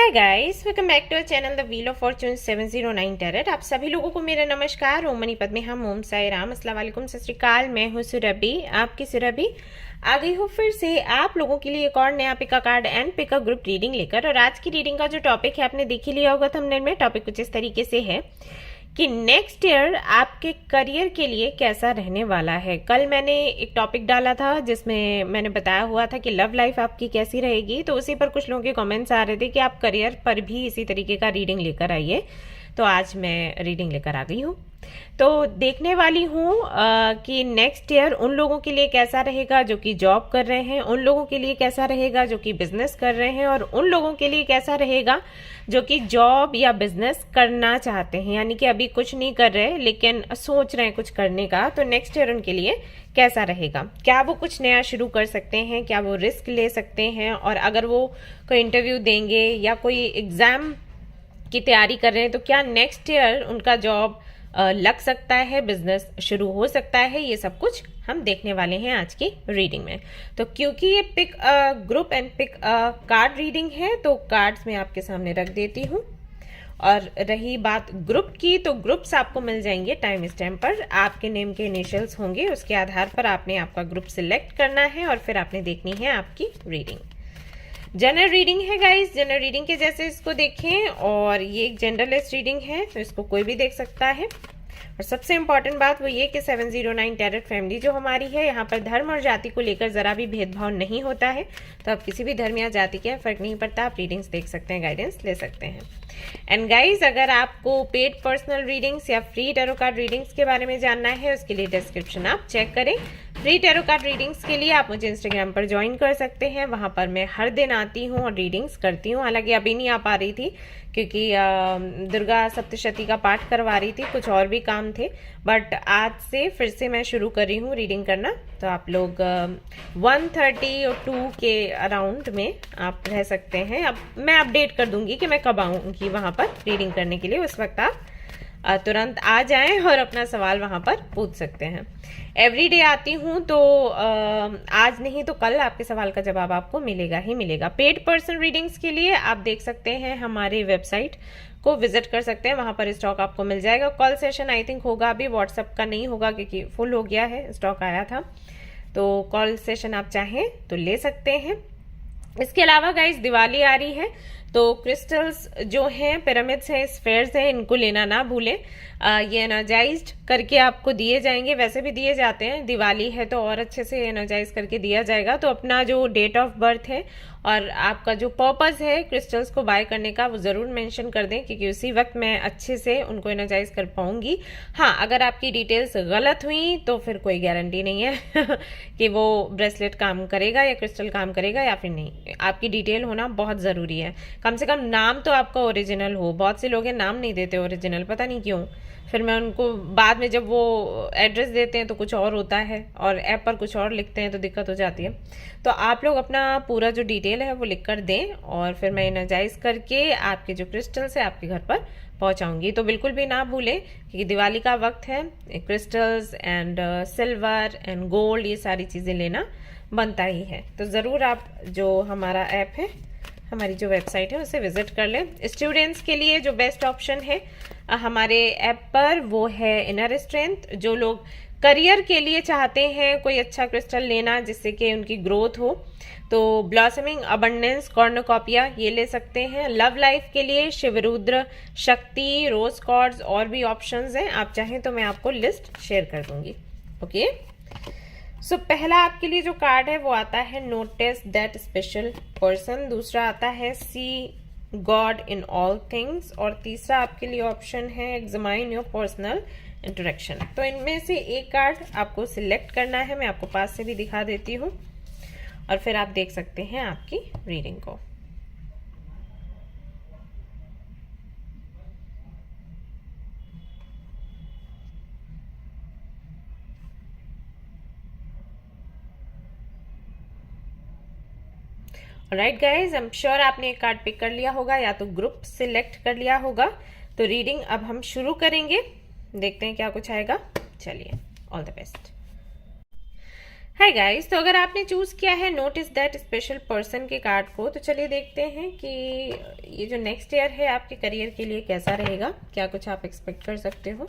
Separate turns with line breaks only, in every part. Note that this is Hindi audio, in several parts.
Hi guys, welcome back to our channel the wheel of fortune 709 tarot. आप सभी लोगों को मेरा नमस्कार। ओम मनी पद्मे हम ओम साई राम, अस्सलाम वालेकुम, सत श्री अकाल। मैं हूँ सुरभि, आपकी सुरभि आ गई हूँ फिर से आप लोगों के लिए एक और नया पिका कार्ड एंड पिका ग्रुप रीडिंग लेकर। और आज की रीडिंग का जो टॉपिक है आपने देख ही लिया होगा थंबनेल में। टॉपिक कुछ इस तरीके से है कि नेक्स्ट ईयर आपके करियर के लिए कैसा रहने वाला है। कल मैंने एक टॉपिक डाला था जिसमें मैंने बताया हुआ था कि लव लाइफ आपकी कैसी रहेगी, तो उसी पर कुछ लोगों के कमेंट्स आ रहे थे कि आप करियर पर भी इसी तरीके का रीडिंग लेकर आइए। तो आज मैं रीडिंग लेकर आ गई हूँ। तो देखने वाली हूँ कि नेक्स्ट ईयर उन लोगों के लिए कैसा रहेगा जो कि जॉब कर रहे हैं, उन लोगों के लिए कैसा रहेगा जो कि बिजनेस कर रहे हैं, और उन लोगों के लिए कैसा रहेगा जो कि जॉब या बिजनेस करना चाहते हैं, यानी कि अभी कुछ नहीं कर रहे लेकिन सोच रहे हैं कुछ करने का। तो नेक्स्ट ईयर उनके लिए कैसा रहेगा, क्या वो कुछ नया शुरू कर सकते हैं, क्या वो रिस्क ले सकते हैं, और अगर वो कोई इंटरव्यू देंगे या कोई एग्जाम की तैयारी कर रहे हैं तो क्या नेक्स्ट ईयर उनका जॉब लग सकता है, बिजनेस शुरू हो सकता है। ये सब कुछ हम देखने वाले हैं आज की रीडिंग में। तो क्योंकि ये pick group and pick card reading है तो कार्ड्स मैं आपके सामने रख देती हूँ। और रही बात ग्रुप की, तो ग्रुप्स आपको मिल जाएंगे टाइम स्टैम्प पर। आपके नेम के इनिशियल्स होंगे, उसके आधार पर आपने आपका ग्रुप सिलेक्ट करना है और फिर आपने देखनी है आपकी रीडिंग। जनरल रीडिंग है गाइस, जनरल रीडिंग के जैसे इसको देखें, और ये एक जनरलिस्ट रीडिंग है तो इसको कोई भी देख सकता है। और सबसे इंपॉर्टेंट बात वो ये कि 709 टैरेट फैमिली जो हमारी है, यहाँ पर धर्म और जाति को लेकर जरा भी भेदभाव नहीं होता है। तो आप किसी भी धर्म या जाति के फर्क नहीं पड़ता, आप रीडिंग्स देख सकते हैं, गाइडेंस ले सकते हैं। एंड गाइज, अगर आपको पेड पर्सनल रीडिंग्स या फ्री टैरो कार्ड रीडिंग्स के बारे में जानना है, उसके लिए डिस्क्रिप्शन आप चेक करें। फ्री टैरो कार्ड रीडिंग्स के लिए आप मुझे इंस्टाग्राम पर ज्वाइन कर सकते हैं, वहां पर मैं हर दिन आती हूँ और रीडिंग्स करती हूँ। हालांकि अभी नहीं आ पा रही थी क्योंकि दुर्गा सप्तशती का पाठ करवा रही थी, कुछ और भी काम थे, बट आज से फिर से मैं शुरू कर रही हूँ रीडिंग करना। तो आप लोग 1:30 और 2 के अराउंड में आप रह सकते हैं। अब मैं अपडेट कर दूंगी कि मैं कब आऊँगी वहाँ पर रीडिंग करने के लिए। उस वक्त आप तुरंत आ जाएं और अपना सवाल वहां पर पूछ सकते हैं। एवरीडे आती हूं तो आज नहीं तो कल आपके सवाल का जवाब आपको मिलेगा ही मिलेगा। पेड पर्सन रीडिंग्स के लिए आप देख सकते हैं हमारे वेबसाइट को विजिट कर सकते हैं, वहां पर स्टॉक आपको मिल जाएगा। कॉल सेशन आई थिंक होगा, अभी व्हाट्सएप का नहीं होगा क्योंकि फुल हो गया है, स्टॉक आया था। तो कॉल सेशन आप चाहें तो ले सकते हैं। इसके अलावा गाइस दिवाली आ रही है तो क्रिस्टल्स जो हैं, पिरामिड्स हैं, स्फेयर्स हैं, इनको लेना ना भूलें। ये एनर्जाइज्ड करके आपको दिए जाएंगे, वैसे भी दिए जाते हैं, दिवाली है तो और अच्छे से एनर्जाइज करके दिया जाएगा। तो अपना जो डेट ऑफ बर्थ है और आपका जो पर्पस है क्रिस्टल्स को बाय करने का, वो जरूर मेंशन कर दें क्योंकि उसी वक्त मैं अच्छे से उनको एनर्जाइज कर पाऊंगी। हाँ, अगर आपकी डिटेल्स गलत हुई तो फिर कोई गारंटी नहीं है कि वो ब्रेसलेट काम करेगा या क्रिस्टल काम करेगा या फिर नहीं। आपकी डिटेल होना बहुत जरूरी है, कम से कम नाम तो आपका ओरिजिनल हो। बहुत से लोग हैं नाम नहीं देते ओरिजिनल, पता नहीं क्यों। फिर मैं उनको बाद में जब वो एड्रेस देते हैं तो कुछ और होता है और ऐप पर कुछ और लिखते हैं तो दिक्कत हो जाती है। तो आप लोग अपना पूरा जो डिटेल है वो लिख कर दें और फिर मैं एनर्जाइज करके आपके जो क्रिस्टल्स है आपके घर पर पहुंचाऊंगी। तो बिल्कुल भी ना भूलें कि दिवाली का वक्त है, crystals and silver and gold ये सारी चीज़ें लेना बनता ही है। तो ज़रूर आप जो हमारा ऐप है, हमारी जो वेबसाइट है उसे विजिट कर लें। स्टूडेंट्स के लिए जो बेस्ट ऑप्शन है हमारे ऐप पर वो है इनर स्ट्रेंथ। जो लोग करियर के लिए चाहते हैं कोई अच्छा क्रिस्टल लेना जिससे कि उनकी ग्रोथ हो, तो ब्लॉसमिंग अबंडेंस कॉर्नोकॉपिया ये ले सकते हैं। लव लाइफ के लिए शिवरुद्र, शक्ति, रोज कॉर्ड्स और भी ऑप्शंस हैं, आप चाहें तो मैं आपको लिस्ट शेयर कर दूंगी। ओके, सो पहला आपके लिए जो कार्ड है वो आता है नोटिस दैट स्पेशल पर्सन, दूसरा आता है सी गॉड इन ऑल थिंग्स, और तीसरा आपके लिए ऑप्शन है एग्जामाइन योर पर्सनल इंटरेक्शन। तो इनमें से एक कार्ड आपको सिलेक्ट करना है, मैं आपको पास से भी दिखा देती हूँ और फिर आप देख सकते हैं आपकी रीडिंग को। Right guys, I am sure आपने एक कार्ड पिक कर लिया होगा या तो ग्रुप सिलेक्ट कर लिया होगा। तो रीडिंग अब हम शुरू करेंगे, देखते हैं क्या कुछ आएगा। चलिए, all the best. Hi guys, तो अगर आपने चूज किया है नोटिस दैट स्पेशल पर्सन के कार्ड को, तो चलिए देखते हैं कि ये जो नेक्स्ट ईयर है आपके करियर के लिए कैसा रहेगा, क्या कुछ आप एक्सपेक्ट कर सकते हो।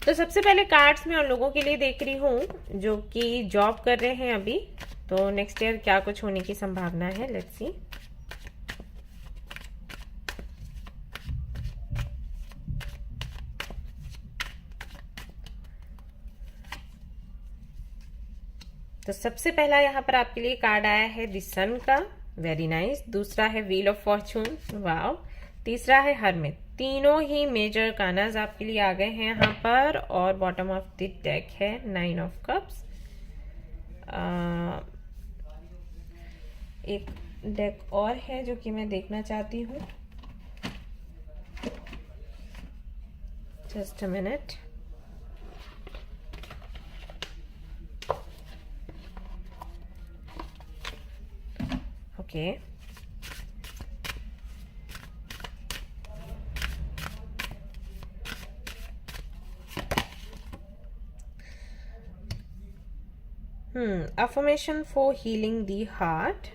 तो सबसे पहले कार्ड्स में उन लोगों के लिए देख रही हूँ जो कि जॉब कर रहे हैं अभी, तो नेक्स्ट ईयर क्या कुछ होने की संभावना है, लेट्स सी। तो सबसे पहला यहाँ पर आपके लिए कार्ड आया है द सन का, वेरी नाइस। दूसरा है व्हील ऑफ फॉर्चून, वाओ। तीसरा है हरमिट। तीनों ही मेजर कानाज आपके लिए आ गए हैं यहाँ पर। और बॉटम ऑफ द डेक है 9 ऑफ कप्स। एक डेक और है जो कि मैं देखना चाहती हूँ, just a minute. Okay, affirmation for healing the heart.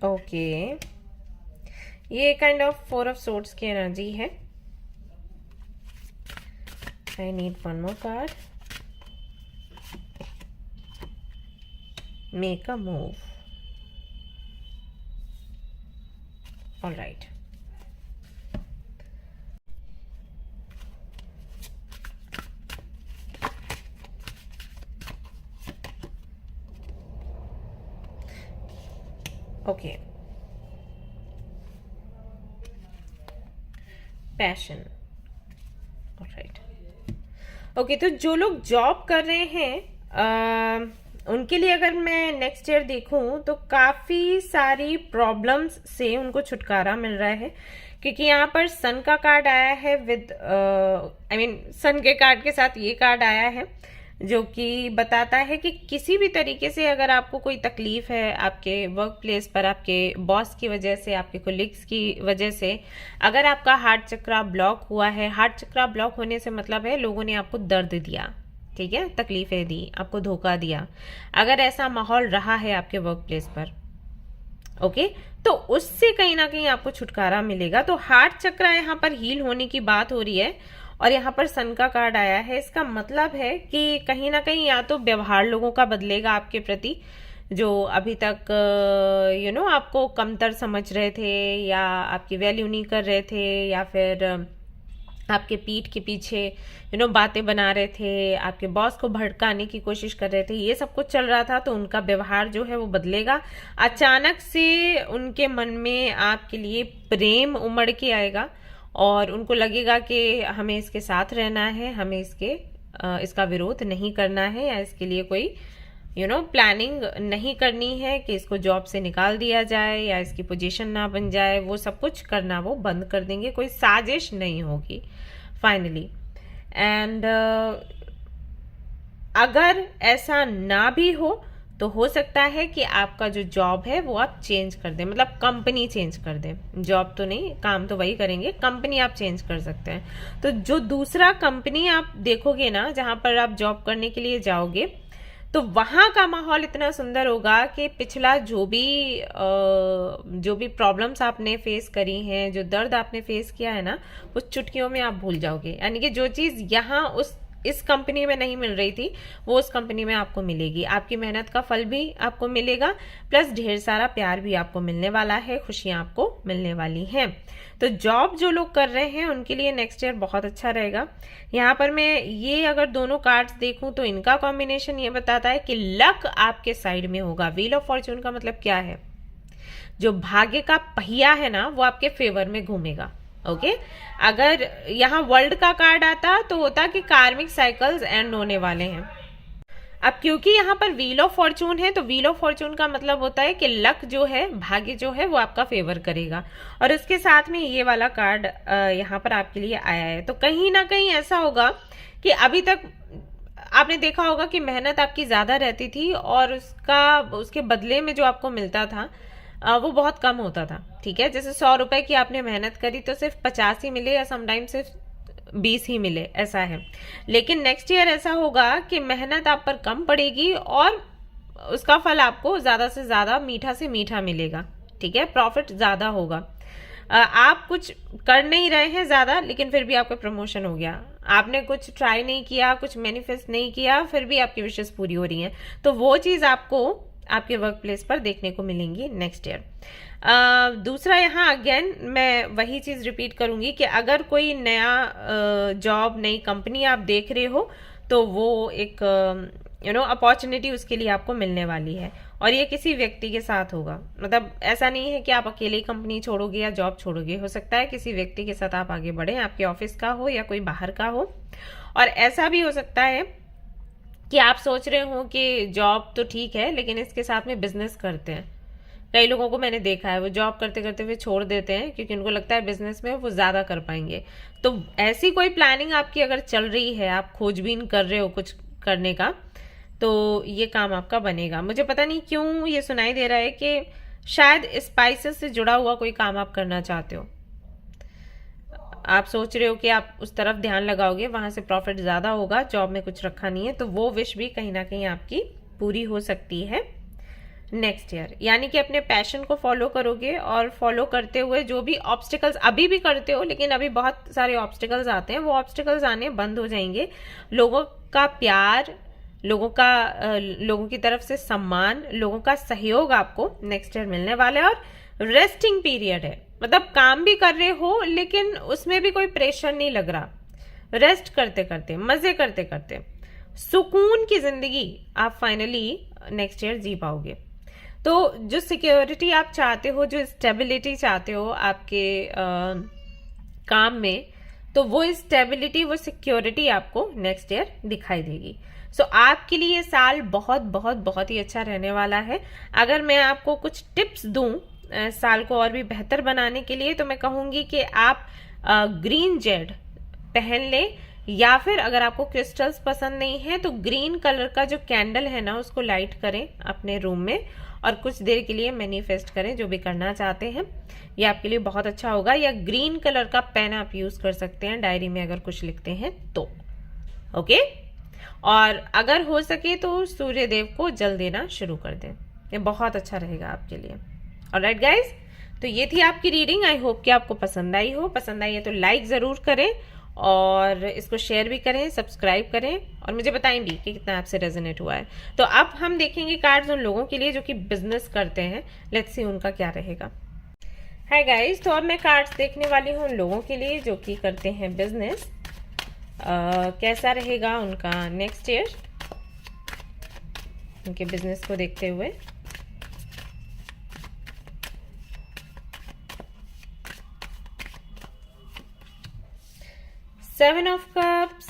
Okay, ये काइंड ऑफ 4 ऑफ सोर्ड्स की एनर्जी है। I need one more card. Make a move, all right. Okay, passion, alright. Okay, तो जो लोग जॉब कर रहे हैं उनके लिए अगर मैं नेक्स्ट ईयर देखूं तो काफी सारी प्रॉब्लम्स से उनको छुटकारा मिल रहा है, क्योंकि यहाँ पर सन का कार्ड आया है विद सन के कार्ड के साथ ये कार्ड आया है जो कि बताता है कि किसी भी तरीके से अगर आपको कोई तकलीफ है आपके वर्क प्लेस पर, आपके बॉस की वजह से, आपके कोलिग्स की वजह से, अगर आपका हार्ट चक्रा ब्लॉक हुआ है, हार्ट चक्रा ब्लॉक होने से मतलब है लोगों ने आपको दर्द दिया, ठीक है, तकलीफें दी, आपको धोखा दिया, अगर ऐसा माहौल रहा है आपके वर्क प्लेस पर, ओके, तो उससे कहीं ना कहीं आपको छुटकारा मिलेगा। तो हार्ट चक्रा यहाँ पर हील होने की बात हो रही है और यहाँ पर सन का कार्ड आया है। इसका मतलब है कि कहीं ना कहीं या तो व्यवहार लोगों का बदलेगा आपके प्रति, जो अभी तक आपको कमतर समझ रहे थे या आपकी वैल्यू नहीं कर रहे थे या फिर आपके पीठ के पीछे बातें बना रहे थे, आपके बॉस को भड़काने की कोशिश कर रहे थे, ये सब कुछ चल रहा था। तो उनका व्यवहार जो है वो बदलेगा। अचानक से उनके मन में आपके लिए प्रेम उमड़ के आएगा और उनको लगेगा कि हमें इसके साथ रहना है, हमें इसका विरोध नहीं करना है या इसके लिए कोई प्लानिंग नहीं करनी है कि इसको जॉब से निकाल दिया जाए या इसकी पोजीशन ना बन जाए। वो सब कुछ करना वो बंद कर देंगे, कोई साजिश नहीं होगी फाइनली। एंड अगर ऐसा ना भी हो तो हो सकता है कि आपका जो जॉब है वो आप चेंज कर दें, मतलब कंपनी चेंज कर दें। जॉब तो नहीं, काम तो वही करेंगे, कंपनी आप चेंज कर सकते हैं। तो जो दूसरा कंपनी आप देखोगे ना, जहां पर आप जॉब करने के लिए जाओगे, तो वहां का माहौल इतना सुंदर होगा कि पिछला जो भी प्रॉब्लम्स आपने फेस करी हैं, जो दर्द आपने फेस किया है ना, वो चुटकियों में आप भूल जाओगे। यानी कि जो चीज यहाँ इस कंपनी में नहीं मिल रही थी वो उस कंपनी में आपको मिलेगी। आपकी मेहनत का फल भी आपको मिलेगा, प्लस ढेर सारा प्यार भी आपको मिलने वाला है, खुशियां आपको मिलने वाली हैं। तो जॉब जो लोग कर रहे हैं उनके लिए नेक्स्ट ईयर बहुत अच्छा रहेगा। यहाँ पर मैं ये अगर दोनों कार्ड्स देखूं तो इनका कॉम्बिनेशन ये बताता है कि लक आपके साइड में होगा। व्हील ऑफ फॉर्चून का मतलब क्या है? जो भाग्य का पहिया है ना वो आपके फेवर में घूमेगा। ओके, अगर यहाँ वर्ल्ड का कार्ड आता तो होता कि कार्मिक साइकिल्स एंड होने वाले हैं। अब क्योंकि यहाँ पर व्हील ऑफ फॉर्चून है तो व्हील ऑफ फॉर्चून का मतलब होता है कि लक जो है, भाग्य जो है वो आपका फेवर करेगा। और इसके साथ में ये वाला कार्ड यहाँ पर आपके लिए आया है। तो कहीं ना कहीं ऐसा होगा कि अभी तक आपने देखा होगा कि मेहनत आपकी ज्यादा रहती थी और उसके बदले में जो आपको मिलता था वो बहुत कम होता था। ठीक है, जैसे 100 रुपए की आपने मेहनत करी तो सिर्फ 50 ही मिले या समटाइम सिर्फ 20 ही मिले, ऐसा है। लेकिन नेक्स्ट ईयर ऐसा होगा कि मेहनत आप पर कम पड़ेगी और उसका फल आपको ज्यादा से ज्यादा, मीठा से मीठा मिलेगा। ठीक है, प्रॉफिट ज्यादा होगा। आप कुछ कर नहीं रहे हैं ज्यादा, लेकिन फिर भी आपका प्रमोशन हो गया। आपने कुछ ट्राई नहीं किया, कुछ मैनिफेस्ट नहीं किया, फिर भी आपकी विशेष पूरी हो रही हैं। तो वो चीज आपको आपके वर्क प्लेस पर देखने को मिलेंगी नेक्स्ट ईयर। दूसरा, यहाँ अगेन मैं वही चीज रिपीट करूंगी कि अगर कोई नया जॉब, नई कंपनी आप देख रहे हो तो वो एक अपॉर्चुनिटी उसके लिए आपको मिलने वाली है, और ये किसी व्यक्ति के साथ होगा। मतलब ऐसा नहीं है कि आप अकेले ही कंपनी छोड़ोगे या जॉब छोड़ोगे, हो सकता है किसी व्यक्ति के साथ आप आगे बढ़े, आपके ऑफिस का हो या कोई बाहर का हो। और ऐसा भी हो सकता है कि आप सोच रहे हो कि जॉब तो ठीक है लेकिन इसके साथ में बिजनेस करते हैं। कई लोगों को मैंने देखा है वो जॉब करते करते हुए छोड़ देते हैं क्योंकि उनको लगता है बिजनेस में वो ज्यादा कर पाएंगे। तो ऐसी कोई प्लानिंग आपकी अगर चल रही है, आप खोजबीन कर रहे हो कुछ करने का, तो ये काम आपका बनेगा। मुझे पता नहीं क्यों ये सुनाई दे रहा है कि शायद स्पाइसेस से जुड़ा हुआ कोई काम आप करना चाहते हो। आप सोच रहे हो कि आप उस तरफ ध्यान लगाओगे, वहां से प्रॉफिट ज्यादा होगा, जॉब में कुछ रखा नहीं है, तो वो विश भी कहीं ना कहीं आपकी पूरी हो सकती है नेक्स्ट ईयर। यानी कि अपने पैशन को फॉलो करोगे और फॉलो करते हुए जो भी ऑब्स्टिकल्स अभी भी करते हो, लेकिन अभी बहुत सारे ऑब्स्टिकल्स आते हैं, वो ऑब्स्टिकल्स आने बंद हो जाएंगे। लोगों का प्यार, लोगों की तरफ से सम्मान, लोगों का सहयोग आपको नेक्स्ट ईयर मिलने वाला है। और रेस्टिंग पीरियड है, मतलब काम भी कर रहे हो लेकिन उसमें भी कोई प्रेशर नहीं लग रहा। रेस्ट करते करते, मजे करते करते, सुकून की जिंदगी आप फाइनली नेक्स्ट ईयर जी पाओगे। तो जो सिक्योरिटी आप चाहते हो, जो स्टेबिलिटी चाहते हो आपके काम में, तो वो स्टेबिलिटी, वो सिक्योरिटी आपको नेक्स्ट ईयर दिखाई देगी। सो आपके लिए ये साल बहुत बहुत बहुत ही अच्छा रहने वाला है। अगर मैं आपको कुछ टिप्स दूं साल को और भी बेहतर बनाने के लिए, तो मैं कहूंगी कि आप ग्रीन जेड पहन ले, या फिर अगर आपको क्रिस्टल्स पसंद नहीं है तो ग्रीन कलर का जो कैंडल है ना, उसको लाइट करें अपने रूम में और कुछ देर के लिए मैनिफेस्ट करें जो भी करना चाहते हैं। ये आपके लिए बहुत अच्छा होगा। या ग्रीन कलर का पेन आप यूज कर सकते हैं डायरी में अगर कुछ लिखते हैं तो। ओके, और अगर हो सके तो सूर्य देव को जल देना शुरू कर दें, ये बहुत अच्छा रहेगा आपके लिए। ऑलराइट गाइज, तो ये थी आपकी रीडिंग। आई होप कि आपको पसंद आई हो। पसंद आई है तो लाइक जरूर करें और इसको शेयर भी करें, सब्सक्राइब करें, और मुझे बताएं भी कि कितना आपसे रेजोनेट हुआ है। तो अब हम देखेंगे कार्ड्स उन लोगों के लिए जो कि बिजनेस करते हैं। लेट्स सी उनका क्या रहेगा। हाय गाइज, तो अब मैं कार्ड्स देखने वाली हूँ उन लोगों के लिए जो कि करते हैं बिजनेस। कैसा रहेगा उनका नेक्स्ट ईयर, उनके बिजनेस को देखते हुए। Seven of Cups,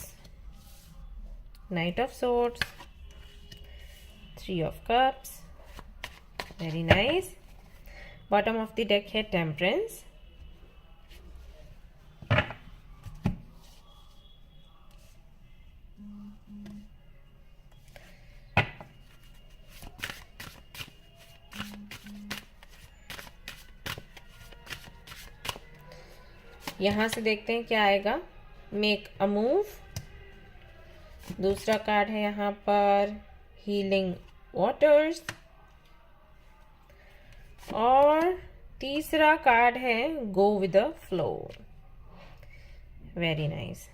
Knight of Swords, Three of Cups, very nice. Bottom of the deck है Temperance. यहां से देखते हैं क्या आएगा। Make a move. दूसरा कार्ड है यहाँ पर हीलिंग वाटर्स, और तीसरा कार्ड है go with the flow. Very nice.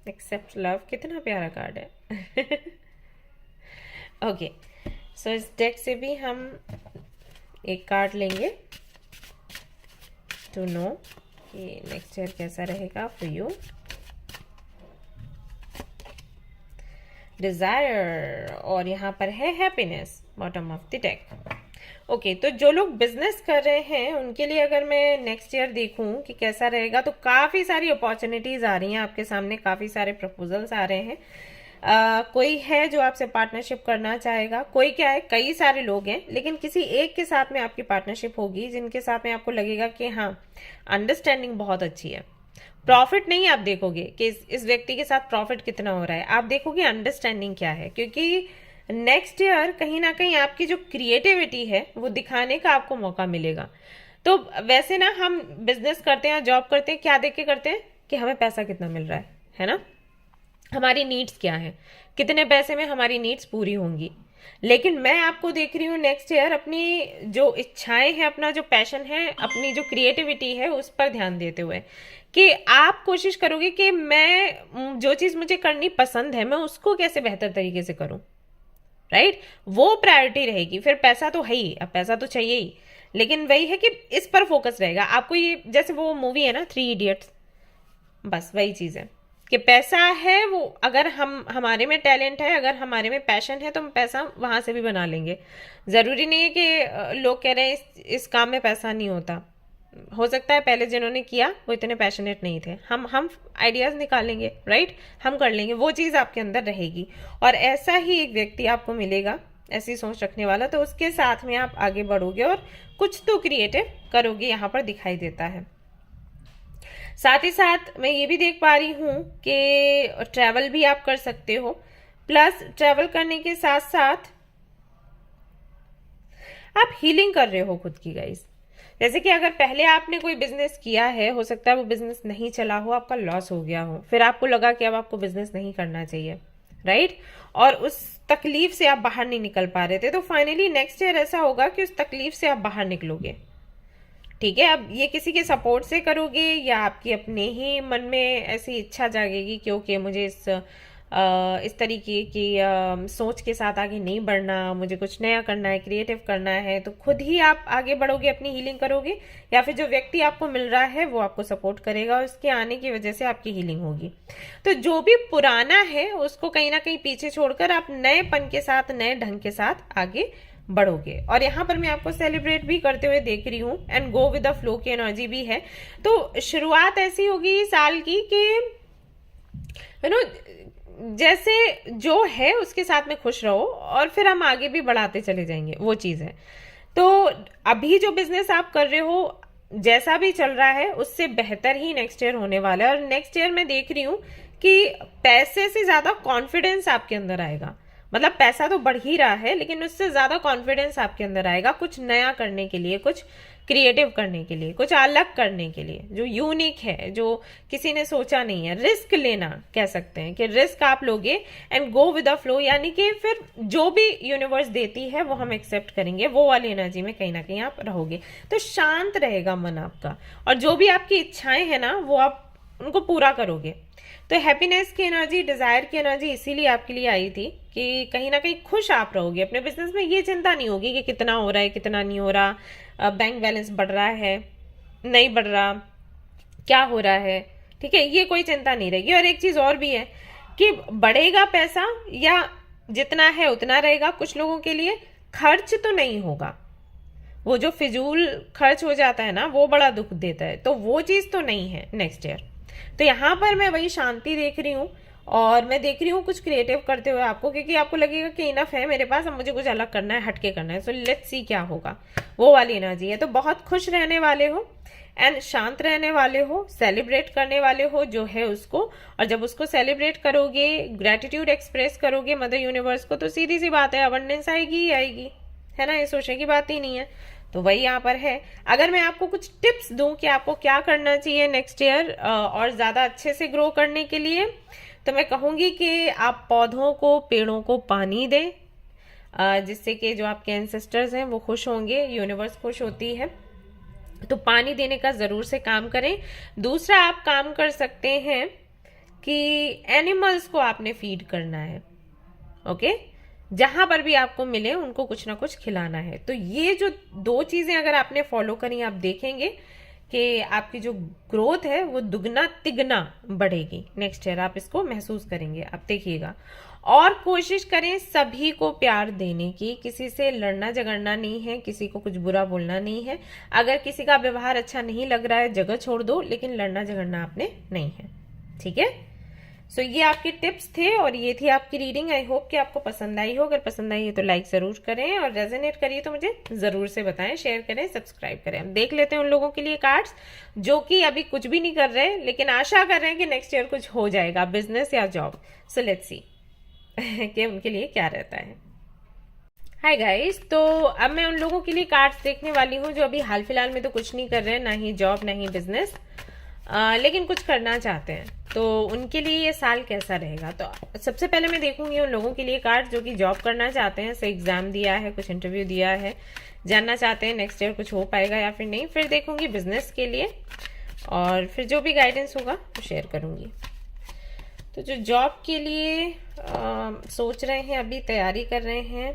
Accept love, कितना प्यारा कार्ड है। ओके, सो इस डेक से भी हम एक कार्ड लेंगे टू नो कि नेक्स्ट ईयर कैसा रहेगा फॉर यू। डिजायर, और यहाँ पर है happiness bottom of the deck. Okay, तो जो लोग बिजनेस कर रहे हैं उनके लिए अगर मैं नेक्स्ट ईयर देखूं कि कैसा रहेगा, तो काफी सारी अपॉर्चुनिटीज आ रही हैं आपके सामने, काफी सारे प्रपोजल्स आ रहे हैं। कोई है जो आपसे पार्टनरशिप करना चाहेगा, कोई क्या है, कई सारे लोग हैं, लेकिन किसी एक के साथ में आपकी पार्टनरशिप होगी जिनके साथ में आपको लगेगा कि हाँ अंडरस्टैंडिंग बहुत अच्छी है। प्रॉफिट नहीं आप देखोगे कि इस व्यक्ति के साथ प्रॉफिट कितना हो रहा है, आप देखोगे अंडरस्टैंडिंग क्या है, क्योंकि नेक्स्ट ईयर कहीं ना कहीं आपकी जो क्रिएटिविटी है वो दिखाने का आपको मौका मिलेगा। तो वैसे ना हम बिजनेस करते हैं, जॉब करते हैं, क्या देख के करते हैं कि हमें पैसा कितना मिल रहा है ना, हमारी नीड्स क्या है, कितने पैसे में हमारी नीड्स पूरी होंगी। लेकिन मैं आपको देख रही हूँ नेक्स्ट ईयर अपनी जो इच्छाएं हैं, अपना जो पैशन है, अपनी जो क्रिएटिविटी है उस पर ध्यान देते हुए कि आप कोशिश करोगे कि मैं जो चीज़ मुझे करनी पसंद है मैं उसको कैसे बेहतर तरीके से करूँ, राइट। वो प्रायोरिटी रहेगी। फिर पैसा तो है ही, अब पैसा तो चाहिए ही, लेकिन वही है कि इस पर फोकस रहेगा आपको। ये जैसे वो मूवी है ना 3 इडियट्स, बस वही चीज़ है कि पैसा है वो, अगर हम हमारे में टैलेंट है, अगर हमारे में पैशन है तो हम पैसा वहां से भी बना लेंगे। ज़रूरी नहीं है कि लोग कह रहे हैं इस काम में पैसा नहीं होता। हो सकता है पहले जिन्होंने किया वो इतने पैशनेट नहीं थे, हम आइडियाज़ निकालेंगे, राइट, हम कर लेंगे, वो चीज़ आपके अंदर रहेगी। और ऐसा ही एक व्यक्ति आपको मिलेगा, ऐसी सोच रखने वाला, तो उसके साथ में आप आगे बढ़ोगे और कुछ तो क्रिएटिव करोगे, यहाँ पर दिखाई देता है। साथ ही साथ मैं ये भी देख पा रही हूँ कि ट्रैवल भी आप कर सकते हो, प्लस ट्रैवल करने के साथ साथ आप हीलिंग कर रहे हो खुद की गाइस। जैसे कि अगर पहले आपने कोई बिजनेस किया है, हो सकता है वो बिजनेस नहीं चला हो, आपका लॉस हो गया हो, फिर आपको लगा कि अब आपको बिजनेस नहीं करना चाहिए, राइट, और उस तकलीफ से आप बाहर नहीं निकल पा रहे थे, तो फाइनली नेक्स्ट ईयर ऐसा होगा कि उस तकलीफ से आप बाहर निकलोगे। ठीक है, अब ये किसी के सपोर्ट से करोगे या आपकी अपने ही मन में ऐसी इच्छा जागेगी क्योंकि मुझे इस तरीके की सोच के साथ आगे नहीं बढ़ना, मुझे कुछ नया करना है, क्रिएटिव करना है, तो खुद ही आप आगे बढ़ोगे, अपनी हीलिंग करोगे, या फिर जो व्यक्ति आपको मिल रहा है वो आपको सपोर्ट करेगा और उसके आने की वजह से आपकी हीलिंग होगी। तो जो भी पुराना है उसको कहीं ना कहीं पीछे छोड़कर आप नएपन के साथ, नए ढंग के साथ आगे बढ़ोगे। और यहाँ पर मैं आपको सेलिब्रेट भी करते हुए देख रही हूँ, and go with the flow की एनर्जी भी है। तो शुरुआत ऐसी होगी साल की कि जैसे जो है उसके साथ में खुश रहो और फिर हम आगे भी बढ़ाते चले जाएंगे, वो चीज़ है। तो अभी जो बिजनेस आप कर रहे हो, जैसा भी चल रहा है उससे बेहतर ही नेक्स्ट ईयर होने वाला है। और नेक्स्ट ईयर मैं देख रही हूँ कि पैसे से ज़्यादा कॉन्फिडेंस आपके अंदर आएगा। मतलब पैसा तो बढ़ ही रहा है लेकिन उससे ज़्यादा कॉन्फिडेंस आपके अंदर आएगा कुछ नया करने के लिए, कुछ क्रिएटिव करने के लिए, कुछ अलग करने के लिए, जो यूनिक है, जो किसी ने सोचा नहीं है। रिस्क लेना कह सकते हैं कि रिस्क आप लोगे and go with the flow, यानी कि फिर जो भी यूनिवर्स देती है वो हम एक्सेप्ट करेंगे, वो वाली एनर्जी में कहीं ना कहीं आप रहोगे। तो शांत रहेगा मन आपका और जो भी आपकी इच्छाएं हैं ना वो आप उनको पूरा करोगे। तो हैप्पीनेस की एनर्जी, डिजायर की एनर्जी इसीलिए आपके लिए आई थी कि कहीं ना कहीं खुश आप रहोगे अपने बिजनेस में। ये चिंता नहीं होगी कि कितना हो रहा है, कितना नहीं हो रहा, बैंक बैलेंस बढ़ रहा है, नहीं बढ़ रहा, क्या हो रहा है, ठीक है, ये कोई चिंता नहीं रहेगी। और एक चीज और भी है कि बढ़ेगा पैसा या जितना है उतना रहेगा। कुछ लोगों के लिए खर्च तो नहीं होगा, वो जो फिजूल खर्च हो जाता है ना वो बड़ा दुख देता है, तो वो चीज तो नहीं है नेक्स्ट ईयर। तो यहाँ पर मैं वही शांति देख रही हूँ और मैं देख रही हूँ कुछ क्रिएटिव करते हुए आपको, क्योंकि आपको लगेगा कि इनफ है मेरे पास, अब मुझे कुछ अलग करना है, हटके करना है। सो लेट्स सी क्या होगा, वो वाली एनर्जी है। तो बहुत खुश रहने वाले हो एंड शांत रहने वाले हो, सेलिब्रेट करने वाले हो जो है उसको। और जब उसको सेलिब्रेट करोगे, ग्रेटिट्यूड एक्सप्रेस करोगे मदर यूनिवर्स को, तो सीधी सी बात है अबंडेंस आएगी ही आएगी, है ना, ये सोचने की बात ही नहीं है। तो वही यहाँ पर है। अगर मैं आपको कुछ टिप्स दूं कि आपको क्या करना चाहिए नेक्स्ट ईयर और ज़्यादा अच्छे से ग्रो करने के लिए, तो मैं कहूँगी कि आप पौधों को, पेड़ों को पानी दें, जिससे कि जो आपके एंसेस्टर्स हैं वो खुश होंगे, यूनिवर्स खुश होती है। तो पानी देने का ज़रूर से काम करें। दूसरा आप काम कर सकते हैं कि एनिमल्स को आपने फीड करना है, ओके, जहां पर भी आपको मिले उनको कुछ ना कुछ खिलाना है। तो ये जो 2 चीजें अगर आपने फॉलो करी, आप देखेंगे कि आपकी जो ग्रोथ है वो दुगना तिगना बढ़ेगी नेक्स्ट ईयर। आप इसको महसूस करेंगे, आप देखिएगा। और कोशिश करें सभी को प्यार देने की, किसी से लड़ना झगड़ना नहीं है, किसी को कुछ बुरा बोलना नहीं है। अगर किसी का व्यवहार अच्छा नहीं लग रहा है जगह छोड़ दो, लेकिन लड़ना झगड़ना आपने नहीं है, ठीक है। सो ये आपके टिप्स थे और ये थी आपकी रीडिंग। आई होप कि आपको पसंद आई हो। अगर पसंद आई है तो लाइक जरूर करें और रेजोनेट करिए तो मुझे जरूर से बताएं, शेयर करें, सब्सक्राइब करें। हम देख लेते हैं उन लोगों के लिए कार्ड्स जो कि अभी कुछ भी नहीं कर रहे लेकिन आशा कर रहे हैं कि नेक्स्ट ईयर कुछ हो जाएगा, बिजनेस या जॉब। सो लेट्स सी कि उनके लिए क्या रहता है। हाय गाइस, तो अब मैं उन लोगों के लिए कार्ड्स देखने वाली हूँ जो अभी हाल फिलहाल में तो कुछ नहीं कर रहे हैं, ना ही जॉब ना ही बिजनेस, लेकिन कुछ करना चाहते हैं। तो उनके लिए ये साल कैसा रहेगा। तो सबसे पहले मैं देखूंगी उन लोगों के लिए कार्ड जो कि जॉब करना चाहते हैं, से एग्जाम दिया है, कुछ इंटरव्यू दिया है, जानना चाहते हैं नेक्स्ट ईयर कुछ हो पाएगा या फिर नहीं। फिर देखूंगी बिजनेस के लिए, और फिर जो भी गाइडेंस होगा वो शेयर करूंगी। तो जो जॉब के लिए सोच रहे हैं, अभी तैयारी कर रहे हैं,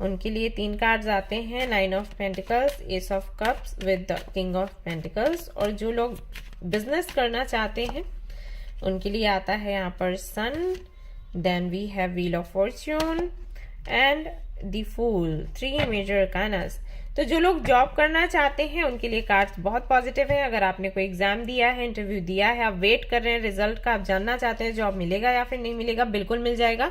उनके लिए 3 कार्ड्स आते हैं, 9 of pentacles, S of cups with the king of pentacles. और जो लोग बिजनेस करना चाहते हैं उनके लिए आता है यहाँ पर sun, then we have wheel of fortune and the fool, 3 major arcanas. तो जो लोग जॉब करना चाहते हैं उनके लिए कार्ड्स बहुत पॉजिटिव है। अगर आपने कोई एग्जाम दिया है, इंटरव्यू दिया है, आप वेट कर रहे हैं रिजल्ट का, आप जानना चाहते हैं जॉब मिलेगा या फिर नहीं मिलेगा, बिल्कुल मिल जाएगा।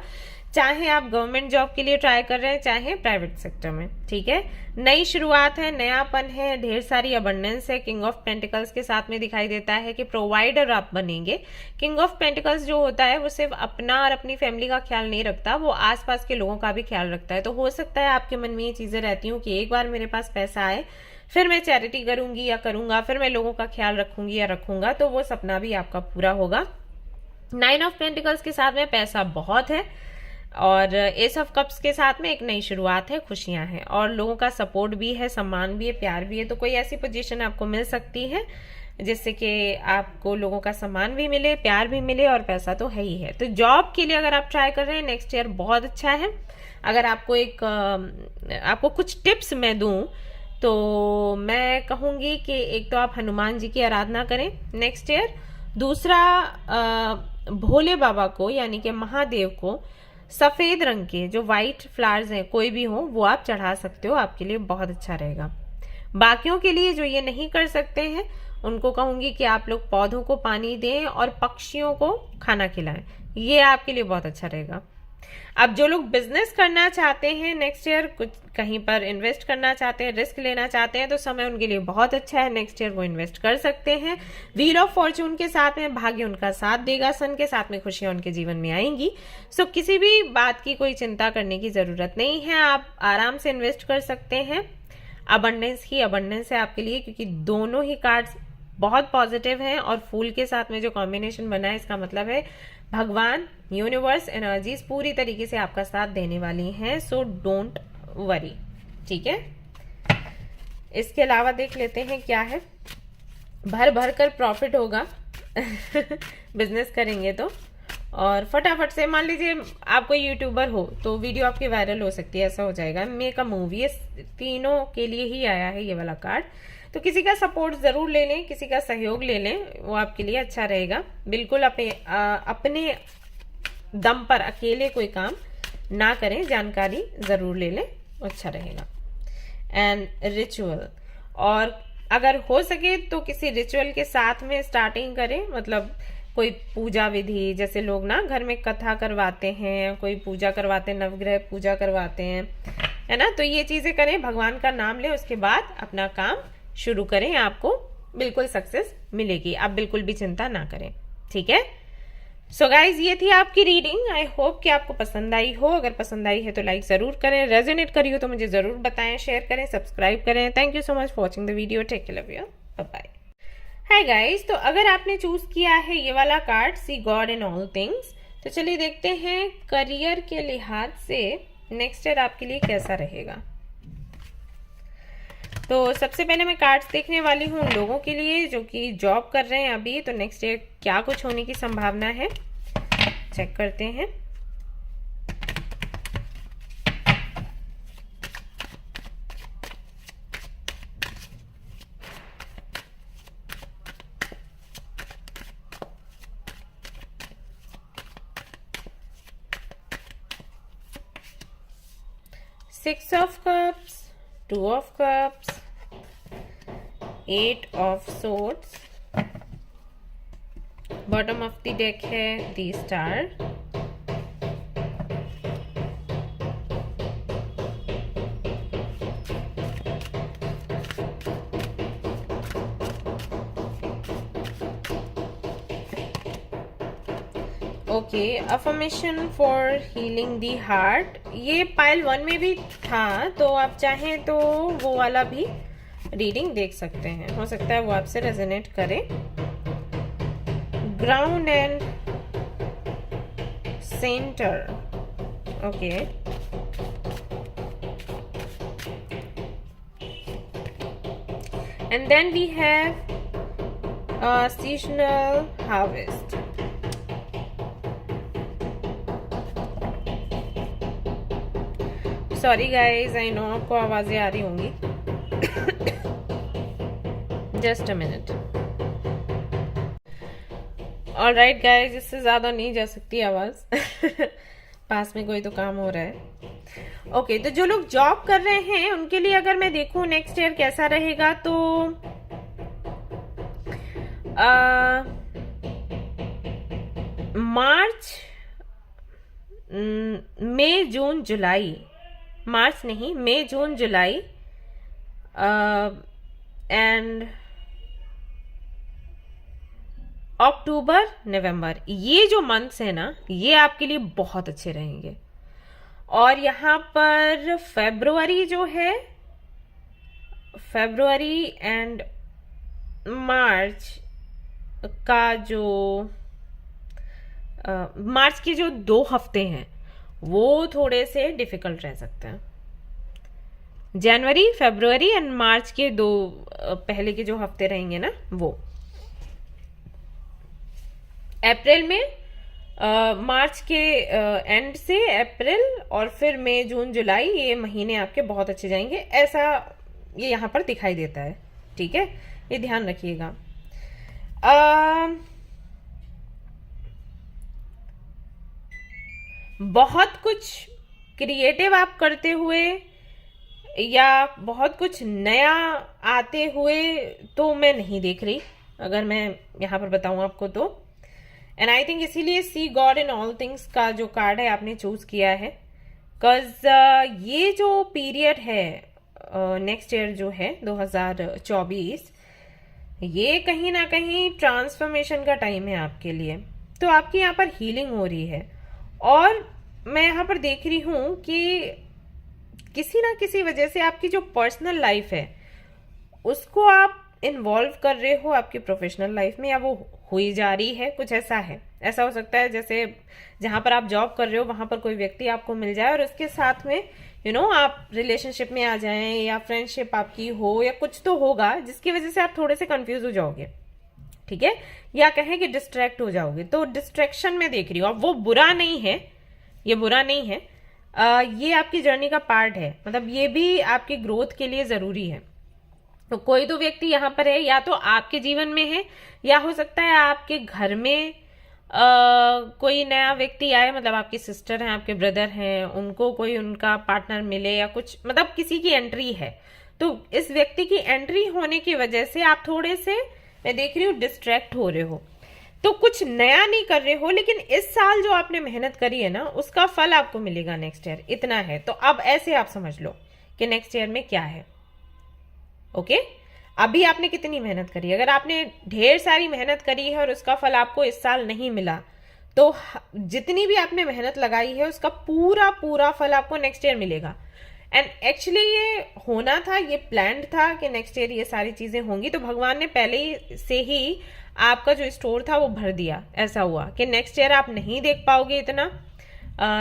चाहे आप गवर्नमेंट जॉब के लिए ट्राई कर रहे हैं, चाहे प्राइवेट सेक्टर में, ठीक है। नई शुरुआत है, नयापन है, ढेर सारी अबंडेंस है। किंग ऑफ पेंटिकल्स के साथ में दिखाई देता है कि प्रोवाइडर आप बनेंगे। किंग ऑफ पेंटिकल्स जो होता है वो सिर्फ अपना और अपनी फैमिली का ख्याल नहीं रखता, वो आसपास के लोगों का भी ख्याल रखता है। तो हो सकता है आपके मन में ये चीजें रहती हूँ कि एक बार मेरे पास पैसा आए फिर मैं चैरिटी करूंगी या करूंगा, फिर मैं लोगों का ख्याल रखूंगी या रखूंगा, तो वो सपना भी आपका पूरा होगा। 9 ऑफ पेंटिकल्स के साथ में पैसा बहुत है, और एस ऑफ कप्स के साथ में एक नई शुरुआत है, खुशियां हैं, और लोगों का सपोर्ट भी है, सम्मान भी है, प्यार भी है। तो कोई ऐसी पोजीशन आपको मिल सकती है जिससे कि आपको लोगों का सम्मान भी मिले, प्यार भी मिले, और पैसा तो है ही है। तो जॉब के लिए अगर आप ट्राई कर रहे हैं, नेक्स्ट ईयर बहुत अच्छा है। अगर आपको आपको कुछ टिप्स मैं दूं तो मैं कहूंगी कि एक तो आप हनुमान जी की आराधना करें नेक्स्ट ईयर। दूसरा, भोले बाबा को यानी कि महादेव को सफेद रंग के जो व्हाइट फ्लावर्स हैं कोई भी हो वो आप चढ़ा सकते हो, आपके लिए बहुत अच्छा रहेगा। बाकियों के लिए जो ये नहीं कर सकते हैं उनको कहूंगी कि आप लोग पौधों को पानी दें और पक्षियों को खाना खिलाएं, ये आपके लिए बहुत अच्छा रहेगा। अब जो लोग बिजनेस करना चाहते हैं नेक्स्ट ईयर, कुछ कहीं पर इन्वेस्ट करना चाहते हैं, रिस्क लेना चाहते हैं, तो समय उनके लिए बहुत अच्छा है, नेक्स्ट ईयर वो इन्वेस्ट कर सकते हैं। व्हील ऑफ फॉर्च्यून के साथ में भाग्य उनका साथ देगा, सन के साथ में खुशियां उनके जीवन में आएंगी। सो किसी भी बात की कोई चिंता करने की जरूरत नहीं है, आप आराम से इन्वेस्ट कर सकते हैं। अबंडेंस ही अबंडेंस है आपके लिए, क्योंकि दोनों ही कार्ड्स बहुत पॉजिटिव हैं, और फूल के साथ में जो कॉम्बिनेशन बना है इसका मतलब है भगवान, यूनिवर्स, एनर्जीज पूरी तरीके से आपका साथ देने वाली हैं। सो डोंट वरी, ठीक है। इसके अलावा देख लेते हैं क्या है। भर भर कर प्रॉफिट होगा बिजनेस करेंगे तो, और फटाफट से मान लीजिए आप कोई यूट्यूबर हो तो वीडियो आपकी वायरल हो सकती है, ऐसा हो जाएगा। मेक अ मूवी, तीनों के लिए ही आया है ये वाला कार्ड। तो किसी का सपोर्ट जरूर ले लें, किसी का सहयोग ले लें, वो आपके लिए अच्छा रहेगा। बिल्कुल अपने दम पर अकेले कोई काम ना करें, जानकारी जरूर ले लें, अच्छा रहेगा। एंड रिचुअल, और अगर हो सके तो किसी रिचुअल के साथ में स्टार्टिंग करें, मतलब कोई पूजा विधि, जैसे लोग ना घर में कथा करवाते हैं, कोई पूजा करवाते हैं, नवग्रह पूजा करवाते हैं, है ना। तो ये चीजें करें, भगवान का नाम लें, उसके बाद अपना काम शुरू करें, आपको बिल्कुल सक्सेस मिलेगी, आप बिल्कुल भी चिंता ना करें, ठीक है। सो गाइज, ये थी आपकी रीडिंग। आई होप कि आपको पसंद आई हो। अगर पसंद आई है तो लाइक जरूर करें, रेजोनेट करी हो तो मुझे जरूर बताएं, शेयर करें, सब्सक्राइब करें। Thank you so much for watching the video, take care, love you, bye bye. Hi guys, तो अगर आपने चूज किया है ये वाला card, see God in all things, तो चलिए देखते हैं करियर के लिहाज से नेक्स्ट ईयर आपके लिए कैसा रहेगा। तो सबसे पहले मैं कार्ड्स देखने वाली हूँ उन लोगों के लिए जो कि जॉब कर रहे हैं अभी, तो नेक्स्ट ईयर क्या कुछ होने की संभावना है, चेक करते हैं। Six of Cups, Two of Cups, Eight of Swords, bottom of the deck है the star, okay, affirmation for healing the heart, ये पाइल 1 में भी था, तो आप चाहें तो वो वाला भी रीडिंग देख सकते हैं, हो सकता है वो आपसे रेजोनेट करे। Ground and center, okay. And then we have seasonal harvest. Sorry guys, I know आपको आवाजें आ रही होंगी। Just a minute. Alright guys, इससे ज्यादा नहीं जा सकती आवाज। पास में कोई तो काम हो रहा है। ओके, तो जो लोग जॉब कर रहे हैं उनके लिए अगर मैं देखूं नेक्स्ट ईयर कैसा रहेगा, तो मार्च, मई, जून, जुलाई, मार्च नहीं, मई, जून, जुलाई एंड अक्टूबर, नवंबर, ये जो मंथ्स है ना, ये आपके लिए बहुत अच्छे रहेंगे। और यहाँ पर फरवरी जो है, फरवरी एंड मार्च का जो मार्च के जो 2 हफ्ते हैं वो थोड़े से डिफिकल्ट रह सकते हैं। जनवरी, फरवरी एंड मार्च के 2 पहले के जो हफ्ते रहेंगे ना, वो अप्रैल में, मार्च के एंड से अप्रैल और फिर मई, जून, जुलाई, ये महीने आपके बहुत अच्छे जाएंगे, ऐसा ये यहां पर दिखाई देता है। ठीक है, ये ध्यान रखिएगा। बहुत कुछ क्रिएटिव आप करते हुए या बहुत कुछ नया आते हुए तो मैं नहीं देख रही, अगर मैं यहां पर बताऊं आपको तो। एंड आई थिंक इसीलिए सी गॉड इन ऑल थिंग्स का जो कार्ड है आपने चूज किया है, बिकॉज ये जो पीरियड है नेक्स्ट ईयर जो है 2024, ये कहीं ना कहीं ट्रांसफॉर्मेशन का टाइम है आपके लिए। तो आपकी यहाँ पर हीलिंग हो रही है, और मैं यहाँ पर देख रही हूं कि किसी ना किसी वजह से आपकी जो पर्सनल लाइफ है उसको आप इन्वॉल्व कर रहे हो आपकी प्रोफेशनल लाइफ में, या वो हुई जा रही है, कुछ ऐसा है। ऐसा हो सकता है जैसे जहां पर आप जॉब कर रहे हो वहां पर कोई व्यक्ति आपको मिल जाए और उसके साथ में आप रिलेशनशिप में आ जाएं, या फ्रेंडशिप आपकी हो, या कुछ तो होगा जिसकी वजह से आप थोड़े से कंफ्यूज हो जाओगे। ठीक है, या कहें कि डिस्ट्रैक्ट हो जाओगे, तो डिस्ट्रैक्शन में देख रही हूँ। अब वो बुरा नहीं है, ये बुरा नहीं है, ये आपकी जर्नी का पार्ट है, मतलब ये भी आपकी ग्रोथ के लिए जरूरी है। तो कोई तो व्यक्ति यहाँ पर है, या तो आपके जीवन में है, या हो सकता है आपके घर में कोई नया व्यक्ति आए, मतलब आपकी सिस्टर हैं, आपके ब्रदर हैं, उनको कोई उनका पार्टनर मिले, या कुछ, मतलब किसी की एंट्री है। तो इस व्यक्ति की एंट्री होने की वजह से आप थोड़े से, मैं देख रही हूँ, डिस्ट्रैक्ट हो रहे हो, तो कुछ नया नहीं कर रहे हो, लेकिन इस साल जो आपने मेहनत करी है ना उसका फल आपको मिलेगा नेक्स्ट ईयर, इतना है। तो अब ऐसे आप समझ लो कि नेक्स्ट ईयर में क्या है। ओके, अभी आपने कितनी मेहनत करी, अगर आपने ढेर सारी मेहनत करी है और उसका फल आपको इस साल नहीं मिला, तो जितनी भी आपने मेहनत लगाई है उसका पूरा पूरा फल आपको नेक्स्ट ईयर मिलेगा। एंड एक्चुअली ये होना था, ये प्लान्ड था कि नेक्स्ट ईयर ये सारी चीजें होंगी, तो भगवान ने पहले ही से ही आपका जो स्टोर था वो भर दिया। ऐसा हुआ कि नेक्स्ट ईयर आप नहीं देख पाओगे, इतना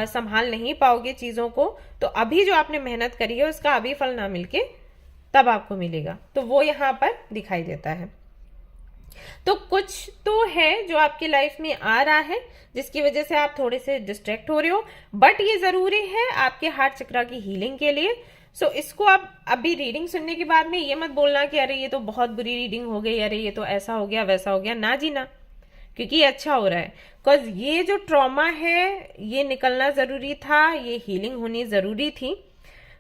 संभाल नहीं पाओगे चीजों को, तो अभी जो आपने मेहनत करी है उसका अभी फल ना मिलके तब आपको मिलेगा, तो वो यहाँ पर दिखाई देता है। तो कुछ तो है जो आपकी लाइफ में आ रहा है जिसकी वजह से आप थोड़े से डिस्ट्रैक्ट हो रहे हो, बट ये जरूरी है आपके हार्ट चक्रा की हीलिंग के लिए। सो इसको आप अभी रीडिंग सुनने के बाद में ये मत बोलना कि अरे ये तो बहुत बुरी रीडिंग हो गई, अरे ये तो ऐसा हो गया वैसा हो गया, ना जी ना, क्योंकि ये अच्छा हो रहा है। बिकॉज ये जो ट्रॉमा है ये निकलना जरूरी था, ये हीलिंग होनी जरूरी थी,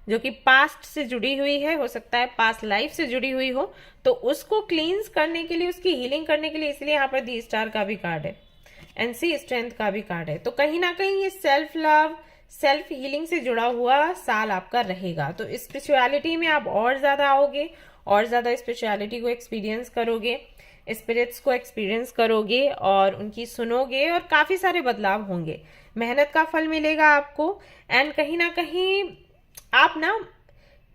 जो कि पास्ट से जुड़ी हुई है, हो सकता है पास्ट लाइफ से जुड़ी हुई हो, तो उसको क्लींस करने के लिए, उसकी हीलिंग करने के लिए, इसलिए यहाँ पर दी स्टार का भी कार्ड है, एनसी स्ट्रेंथ का भी कार्ड है। तो कहीं ना कहीं ये सेल्फ लव, सेल्फ हीलिंग से जुड़ा हुआ साल आपका रहेगा। तो स्पिरिचुअलिटी में आप और ज्यादा आओगे, और ज्यादा स्पिरिचुअलिटी को एक्सपीरियंस करोगे, स्पिरिट्स को एक्सपीरियंस करोगे और उनकी सुनोगे और काफी सारे बदलाव होंगे, मेहनत का फल मिलेगा आपको। एंड कहीं ना कहीं आप ना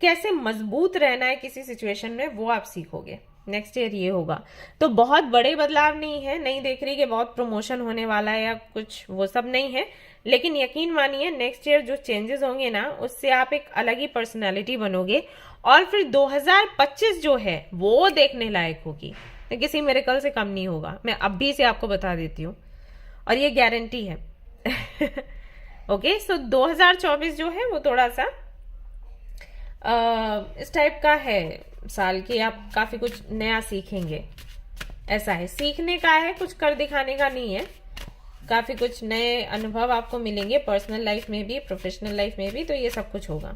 कैसे मजबूत रहना है किसी सिचुएशन में वो आप सीखोगे। नेक्स्ट ईयर ये होगा। तो बहुत बड़े बदलाव नहीं है, नहीं देख रही कि बहुत प्रमोशन होने वाला है या कुछ, वो सब नहीं है, लेकिन यकीन मानिए नेक्स्ट ईयर जो चेंजेस होंगे ना उससे आप एक अलग ही पर्सनालिटी बनोगे और फिर 2025 जो है वो देखने लायक होगी, तो किसी मिरेकल से कम नहीं होगा, मैं अभी से आपको बता देती हूँ और ये गारंटी है। ओके, सो 2024 जो है वो थोड़ा सा इस टाइप का है साल कि आप काफी कुछ नया सीखेंगे, ऐसा है, सीखने का है, कुछ कर दिखाने का नहीं है। काफी कुछ नए अनुभव आपको मिलेंगे पर्सनल लाइफ में भी, प्रोफेशनल लाइफ में भी, तो ये सब कुछ होगा।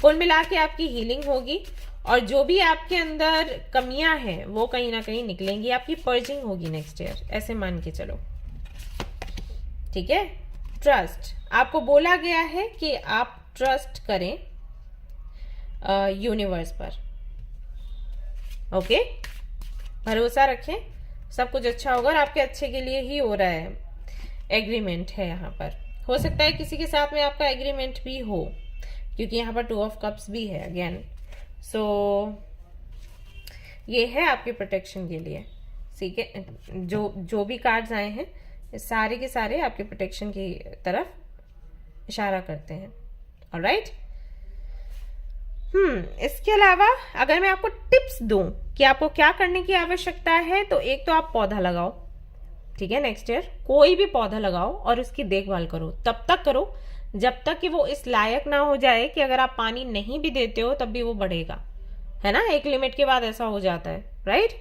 कुल मिला के आपकी हीलिंग होगी और जो भी आपके अंदर कमियां हैं वो कहीं ना कहीं निकलेंगी, आपकी पर्जिंग होगी नेक्स्ट ईयर, ऐसे मान के चलो। ठीक है, ट्रस्ट आपको बोला गया है कि आप ट्रस्ट करें यूनिवर्स पर। ओके, भरोसा रखें, सब कुछ अच्छा होगा और आपके अच्छे के लिए ही हो रहा है। एग्रीमेंट है यहाँ पर, हो सकता है किसी के साथ में आपका एग्रीमेंट भी हो क्योंकि यहाँ पर 2 ऑफ कप्स भी है अगेन। सो ये है आपके प्रोटेक्शन के लिए। ठीक है, जो भी कार्ड्स आए हैं सारे के सारे आपके प्रोटेक्शन की तरफ इशारा करते हैं। ऑलराइट, इसके अलावा अगर मैं आपको टिप्स दूं कि आपको क्या करने की आवश्यकता है, तो एक तो आप पौधा लगाओ। ठीक है, नेक्स्ट ईयर कोई भी पौधा लगाओ और उसकी देखभाल करो, तब तक करो जब तक कि वो इस लायक ना हो जाए कि अगर आप पानी नहीं भी देते हो तब भी वो बढ़ेगा, है ना। एक लिमिट के बाद ऐसा हो जाता है, राइट।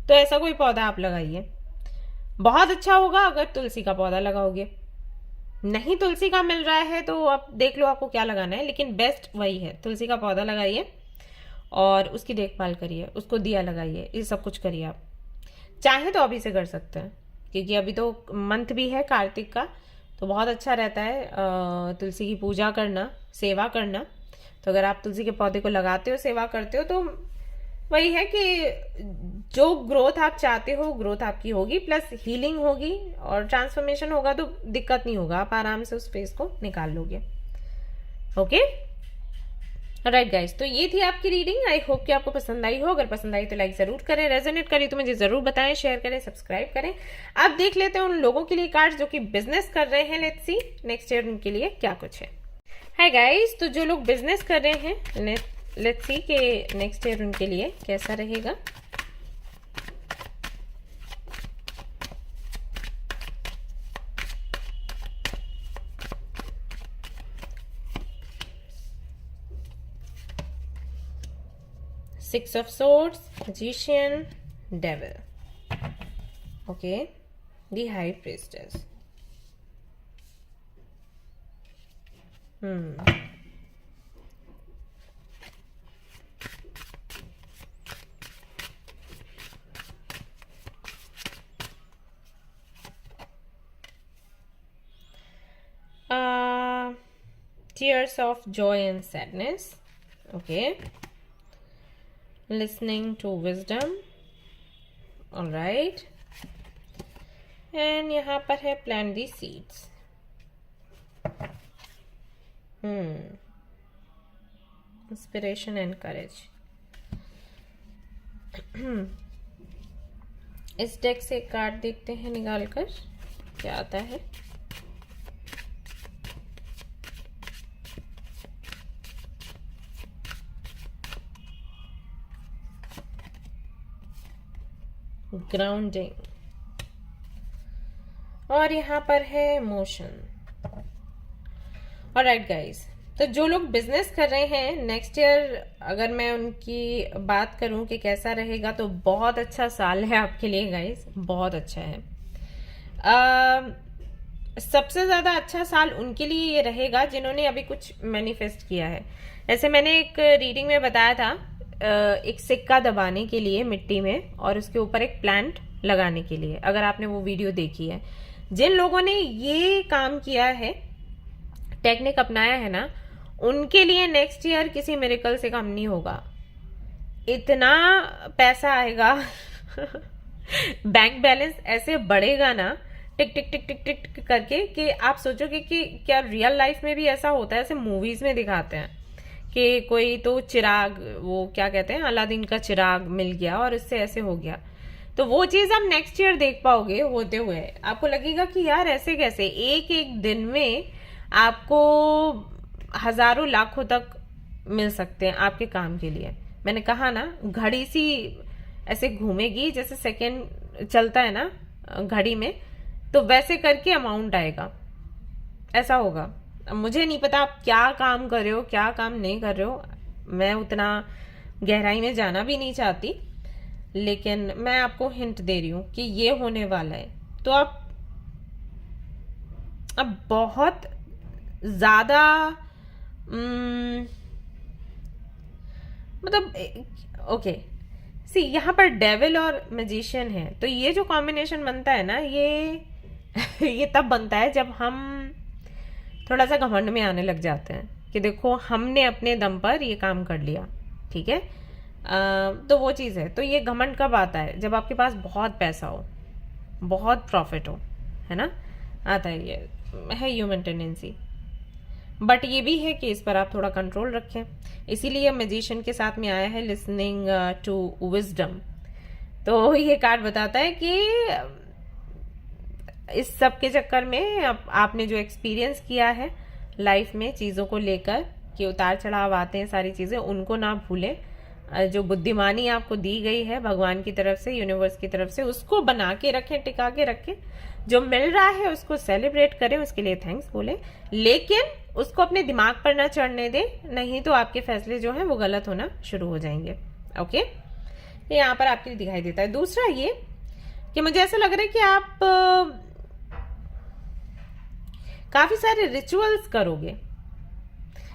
तो ऐसा कोई पौधा आप लगाइए, बहुत अच्छा होगा अगर तुलसी का पौधा लगाओगे। नहीं तुलसी का मिल रहा है तो आप देख लो आपको क्या लगाना है, लेकिन बेस्ट वही है, तुलसी का पौधा लगाइए और उसकी देखभाल करिए, उसको दिया लगाइए, ये सब कुछ करिए। आप चाहे तो अभी से कर सकते हैं क्योंकि अभी तो मंथ भी है कार्तिक का, तो बहुत अच्छा रहता है तुलसी की पूजा करना, सेवा करना। तो अगर आप तुलसी के पौधे को लगाते हो, सेवा करते हो, तो वही है कि जो ग्रोथ आप चाहते हो ग्रोथ आपकी होगी, प्लस हीलिंग होगी और ट्रांसफॉर्मेशन होगा, तो दिक्कत नहीं होगा, आप आराम से उस फेस को निकाल लोगे। ओके, राइट गाइस, तो ये थी आपकी रीडिंग। आई होप कि आपको पसंद आई हो। अगर पसंद आई तो लाइक जरूर करें, रेजोनेट करी तो मुझे जरूर बताएं, शेयर करें, सब्सक्राइब करें। अब देख लेते हैं उन लोगों के लिए कार्ड्स जो कि बिजनेस कर रहे हैं। लेट्स सी नेक्स्ट ईयर उनके लिए क्या कुछ है। हाय गाइस, तो जो लोग बिजनेस कर रहे हैं, लेट्स सी कि नेक्स्ट ईयर उनके लिए कैसा रहेगा। Six of Swords, Magician, Devil. Okay, the High Priestess. Tears of joy and sadness. Okay. Listening to wisdom. All right. And यहाँ पर है plant the seeds. Inspiration and courage. इस डेक से एक कार्ड देखते हैं निकाल कर क्या आता है। ग्राउंडिंग, और यहाँ पर है मोशन। ऑलराइट गाइस, तो जो लोग बिजनेस कर रहे हैं नेक्स्ट ईयर, अगर मैं उनकी बात करूं कि कैसा रहेगा, तो बहुत अच्छा साल है आपके लिए गाइस, बहुत अच्छा है। सबसे ज्यादा अच्छा साल उनके लिए ये रहेगा जिन्होंने अभी कुछ मैनिफेस्ट किया है। ऐसे मैंने एक रीडिंग में बताया था, एक सिक्का दबाने के लिए मिट्टी में और उसके ऊपर एक प्लांट लगाने के लिए, अगर आपने वो वीडियो देखी है। जिन लोगों ने ये काम किया है, टेक्निक अपनाया है ना, उनके लिए नेक्स्ट ईयर किसी मिरेकल से कम नहीं होगा। इतना पैसा आएगा बैंक बैलेंस ऐसे बढ़ेगा ना, टिक टिक टिक टिक टिक टिक करके, कि आप सोचोगे कि क्या रियल लाइफ में भी ऐसा होता है? ऐसे मूवीज में दिखाते हैं कि कोई तो चिराग, वो क्या कहते हैं, अलादीन का चिराग मिल गया और इससे ऐसे हो गया। तो वो चीज आप नेक्स्ट ईयर देख पाओगे होते हुए। आपको लगेगा कि यार ऐसे कैसे, एक एक दिन में आपको हजारों लाखों तक मिल सकते हैं आपके काम के लिए। मैंने कहा ना, घड़ी सी ऐसे घूमेगी जैसे सेकंड चलता है ना घड़ी में, तो वैसे करके अमाउंट आएगा, ऐसा होगा। अब मुझे नहीं पता आप क्या काम कर रहे हो, क्या काम नहीं कर रहे हो, मैं उतना गहराई में जाना भी नहीं चाहती, लेकिन मैं आपको हिंट दे रही हूं कि ये होने वाला है। तो आप अब बहुत ज्यादा मतलब ओके सी, यहाँ पर डेविल और मैजिशियन है, तो ये जो कॉम्बिनेशन बनता है ना, ये ये तब बनता है जब हम थोड़ा सा घमंड में आने लग जाते हैं कि देखो हमने अपने दम पर ये काम कर लिया, ठीक है। तो वो चीज़ है। तो ये घमंड कब आता है? जब आपके पास बहुत पैसा हो, बहुत प्रॉफिट हो, है ना, आता है, ये है ह्यूमन टेंडेंसी। बट ये भी है कि इस पर आप थोड़ा कंट्रोल रखें, इसीलिए मैजिशियन के साथ में आया है लिसनिंग टू विजडम। तो ये कार्ड बताता है कि इस सब के चक्कर में आपने जो एक्सपीरियंस किया है लाइफ में चीज़ों को लेकर, कि उतार चढ़ाव आते हैं, सारी चीज़ें, उनको ना भूलें। जो बुद्धिमानी आपको दी गई है भगवान की तरफ से, यूनिवर्स की तरफ से, उसको बना के रखें, टिका के रखें। जो मिल रहा है उसको सेलिब्रेट करें, उसके लिए थैंक्स बोले, लेकिन उसको अपने दिमाग पर ना चढ़ने दें, नहीं तो आपके फैसले जो हैं वो गलत होना शुरू हो जाएंगे। ओके, ये यहाँ पर आपके लिए दिखाई देता है। दूसरा ये कि मुझे ऐसा लग रहा है कि आप काफी सारे रिचुअल्स करोगे,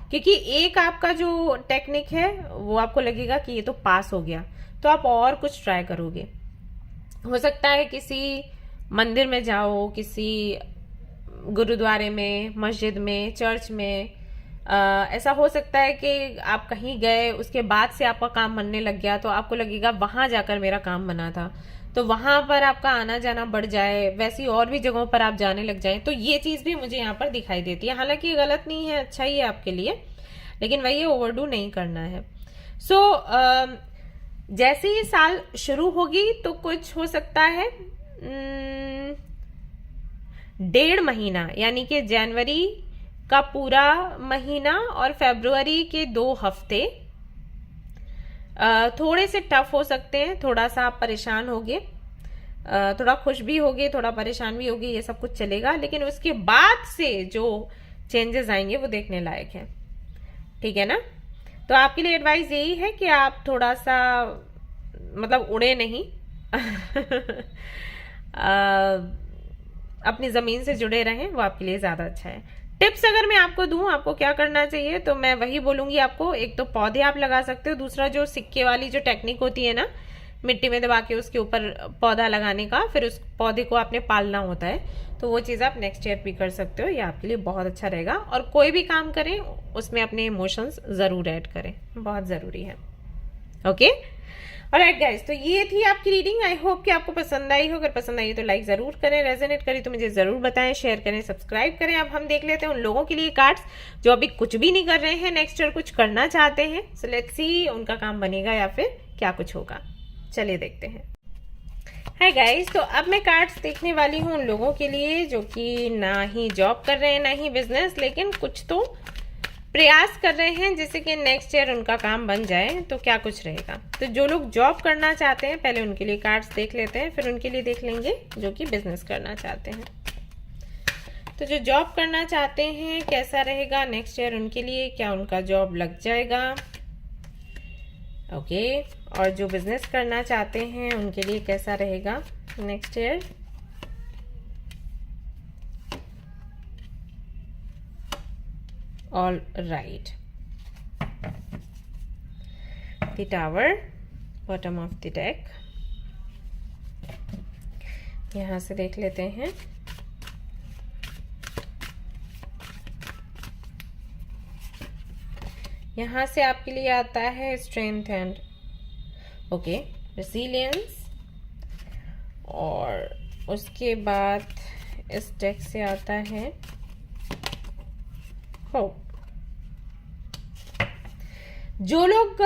क्योंकि एक आपका जो टेक्निक है वो आपको लगेगा कि ये तो पास हो गया, तो आप और कुछ ट्राई करोगे। हो सकता है किसी मंदिर में जाओ, किसी गुरुद्वारे में, मस्जिद में, चर्च में। ऐसा हो सकता है कि आप कहीं गए, उसके बाद से आपका काम बनने लग गया, तो आपको लगेगा वहां जाकर मेरा काम बना था, तो वहां पर आपका आना जाना बढ़ जाए, वैसी और भी जगहों पर आप जाने लग जाएं। तो ये चीज भी मुझे यहाँ पर दिखाई देती है। हालांकि ये गलत नहीं है, अच्छा ही है आपके लिए, लेकिन वही ओवरडू नहीं करना है। सो जैसे ही साल शुरू होगी तो कुछ हो सकता है 1.5 महीना, यानी कि जनवरी का पूरा महीना और फरवरी के 2 हफ्ते थोड़े से टफ हो सकते हैं। थोड़ा सा आप परेशान होगे, थोड़ा खुश भी होगे, थोड़ा परेशान भी होगे, ये सब कुछ चलेगा। लेकिन उसके बाद से जो चेंजेस आएंगे वो देखने लायक है, ठीक है ना। तो आपके लिए एडवाइस यही है कि आप थोड़ा सा मतलब उड़े नहीं अपनी जमीन से जुड़े रहें, वो आपके लिए ज्यादा अच्छा है। टिप्स अगर मैं आपको दूं, आपको क्या करना चाहिए, तो मैं वही बोलूंगी आपको। एक तो पौधे आप लगा सकते हो, दूसरा जो सिक्के वाली जो टेक्निक होती है ना, मिट्टी में दबा के उसके ऊपर पौधा लगाने का, फिर उस पौधे को आपने पालना होता है, तो वो चीज़ आप नेक्स्ट ईयर भी कर सकते हो। ये आपके लिए बहुत अच्छा रहेगा। और कोई भी काम करें उसमें अपने इमोशंस जरूर ऐड करें, बहुत ज़रूरी है। ओके, ऑलराइट गाइस, तो ये थी आपकी रीडिंग। आई होप कि आपको पसंद आई हो। अगर पसंद आई तो लाइक जरूर करें, रेजोनेट करें तो मुझे जरूर बताएं, शेयर करें, सब्सक्राइब करें। अब हम देख लेते हैं उन लोगों के लिए कार्ड्स जो अभी कुछ भी नहीं कर रहे हैं, नेक्स्ट ईयर कुछ करना चाहते हैं। सो लेट्स सी उनका काम बनेगा या फिर क्या कुछ होगा। चलिए देखते हैं। हाय गाइस, तो अब मैं कार्ड्स देखने वाली हूँ उन लोगों के लिए जो कि ना ही जॉब कर रहे हैं ना ही बिजनेस, लेकिन कुछ तो प्रयास कर रहे हैं जैसे कि नेक्स्ट ईयर उनका काम बन जाए। तो क्या कुछ रहेगा। तो जो लोग जॉब करना चाहते हैं पहले उनके लिए कार्ड्स देख लेते हैं, फिर उनके लिए देख लेंगे जो कि बिजनेस करना चाहते हैं। तो जो जॉब करना चाहते हैं कैसा रहेगा नेक्स्ट ईयर उनके लिए, क्या उनका जॉब लग जाएगा। ओके, और जो बिजनेस करना चाहते हैं उनके लिए कैसा रहेगा next year. All right, the tower, bottom of the deck. यहां से देख लेते हैं। यहां से आपके लिए आता है स्ट्रेंथ एंड ओके, रेसिलियंस, और उसके बाद इस डेक से आता है होप। जो लोग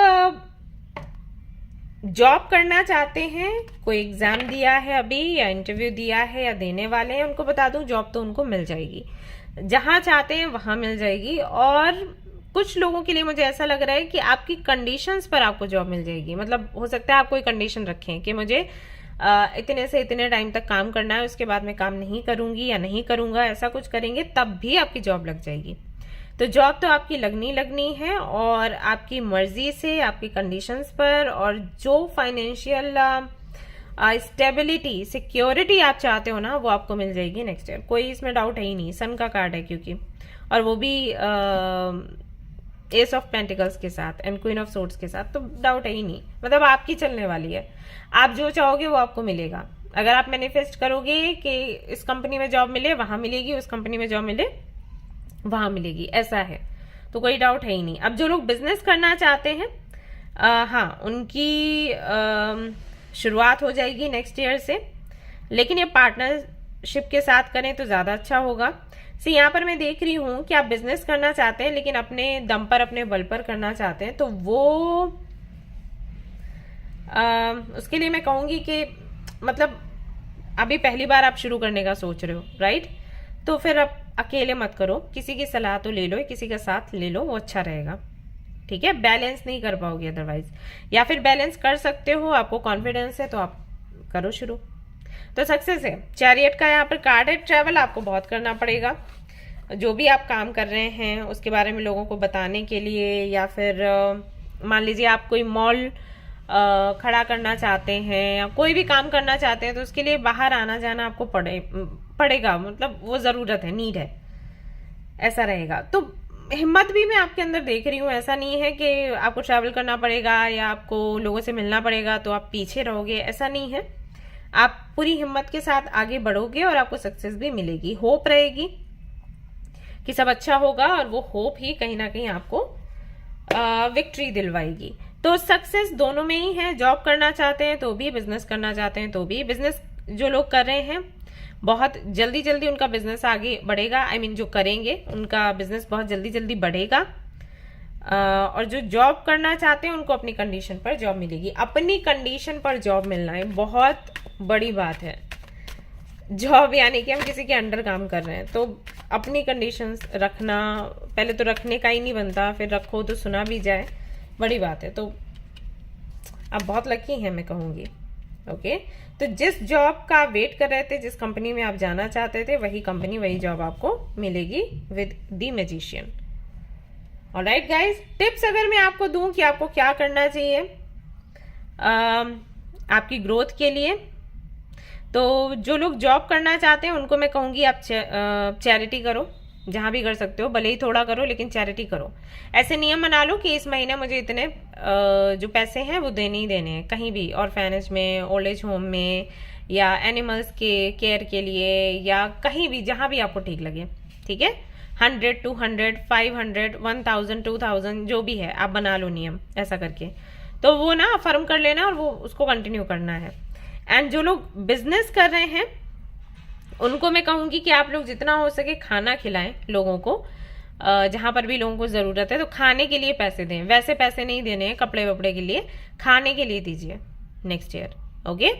जॉब करना चाहते हैं, कोई एग्जाम दिया है अभी या इंटरव्यू दिया है या देने वाले हैं, उनको बता दूं जॉब तो उनको मिल जाएगी, जहां चाहते हैं वहां मिल जाएगी। और कुछ लोगों के लिए मुझे ऐसा लग रहा है कि आपकी कंडीशंस पर आपको जॉब मिल जाएगी। मतलब हो सकता है आप कोई कंडीशन रखें कि मुझे इतने से इतने टाइम तक काम करना है, उसके बाद मैं काम नहीं करूंगी या नहीं करूंगा, ऐसा कुछ करेंगे तब भी आपकी जॉब लग जाएगी। तो जॉब तो आपकी लगनी है, और आपकी मर्जी से, आपकी कंडीशंस पर, और जो फाइनेंशियल स्टेबिलिटी, सिक्योरिटी आप चाहते हो ना, वो आपको मिल जाएगी नेक्स्ट ईयर। कोई इसमें डाउट है ही नहीं। सन का कार्ड है क्योंकि, और वो भी एस ऑफ पेंटिकल्स के साथ एंड क्वीन ऑफ सोर्ड्स के साथ, तो डाउट है ही नहीं। मतलब आपकी चलने वाली है, आप जो चाहोगे वो आपको मिलेगा। अगर आप मैनिफेस्ट करोगे कि इस कंपनी में जॉब मिले वहां मिलेगी, उस कंपनी में जॉब मिले वहां मिलेगी, ऐसा है, तो कोई डाउट है ही नहीं। अब जो लोग बिजनेस करना चाहते हैं, हाँ, उनकी शुरुआत हो जाएगी नेक्स्ट ईयर से, लेकिन ये पार्टनरशिप के साथ करें तो ज्यादा अच्छा होगा। सी यहाँ पर मैं देख रही हूं कि आप बिजनेस करना चाहते हैं लेकिन अपने दम पर, अपने बल पर करना चाहते हैं, तो वो उसके लिए मैं कहूंगी कि मतलब अभी पहली बार आप शुरू करने का सोच रहे हो, राइट? तो फिर आप अकेले मत करो, किसी की सलाह तो ले लो, किसी का साथ ले लो, वो अच्छा रहेगा, ठीक है? बैलेंस नहीं कर पाओगे अदरवाइज, या फिर बैलेंस कर सकते हो, आपको कॉन्फिडेंस है तो आप करो शुरू, तो सक्सेस है। चैरियट का यहाँ पर कार्ड है। ट्रैवल आपको बहुत करना पड़ेगा, जो भी आप काम कर रहे हैं उसके बारे में लोगों को बताने के लिए, या फिर मान लीजिए आप कोई मॉल खड़ा करना चाहते हैं या कोई भी काम करना चाहते हैं, तो उसके लिए बाहर आना जाना आपको पड़ेगा, मतलब वो जरूरत है, नीड है, ऐसा रहेगा। तो हिम्मत भी मैं आपके अंदर देख रही हूँ। ऐसा नहीं है कि आपको ट्रैवल करना पड़ेगा या आपको लोगों से मिलना पड़ेगा तो आप पीछे रहोगे, ऐसा नहीं है। आप पूरी हिम्मत के साथ आगे बढ़ोगे और आपको सक्सेस भी मिलेगी। होप रहेगी कि सब अच्छा होगा, और वो होप ही कहीं ना कहीं आपको विक्ट्री दिलवाएगी। तो सक्सेस दोनों में ही है। जॉब करना चाहते हैं तो भी, बिजनेस करना चाहते हैं तो भी। बिजनेस जो लोग कर रहे हैं, बहुत जल्दी जल्दी उनका बिजनेस आगे बढ़ेगा। आई मीन जो करेंगे उनका बिजनेस बहुत जल्दी जल्दी बढ़ेगा। और जो जॉब करना चाहते हैं उनको अपनी कंडीशन पर जॉब मिलेगी। अपनी कंडीशन पर जॉब मिलना है बहुत बड़ी बात है। जॉब यानी कि हम किसी के अंडर काम कर रहे हैं, तो अपनी कंडीशंस रखना, पहले तो रखने का ही नहीं बनता, फिर रखो तो सुना भी जाए, बड़ी बात है। तो आप बहुत लकी हैं मैं कहूँगी। ओके, तो जिस जॉब का वेट कर रहे थे, जिस कंपनी में आप जाना चाहते थे, वही कंपनी, वही जॉब आपको मिलेगी with the magician. Alright guys, tips अगर मैं आपको दूं कि आपको क्या करना चाहिए आपकी ग्रोथ के लिए, तो जो लोग जॉब करना चाहते हैं उनको मैं कहूंगी आप चैरिटी करो, जहां भी कर सकते हो, भले ही थोड़ा करो लेकिन चैरिटी करो। ऐसे नियम बना लो कि इस महीने मुझे इतने जो पैसे हैं वो देने ही देने हैं, कहीं भी, ऑर्फेनेज में, ओल्ड एज होम में, या एनिमल्स के केयर के लिए, या कहीं भी, जहां भी आपको ठीक लगे, ठीक है? 100, 200, 500, 1000, 2000 जो भी है, आप बना लो नियम ऐसा करके, तो वो ना फर्म कर लेना और वो उसको कंटिन्यू करना है। एंड जो लोग बिजनेस कर रहे हैं उनको मैं कहूंगी कि आप लोग जितना हो सके खाना खिलाएं लोगों को, जहां पर भी लोगों को जरूरत है, तो खाने के लिए पैसे दें। वैसे पैसे नहीं देने हैं कपड़े वपड़े के लिए, खाने के लिए दीजिए नेक्स्ट ईयर। ओके,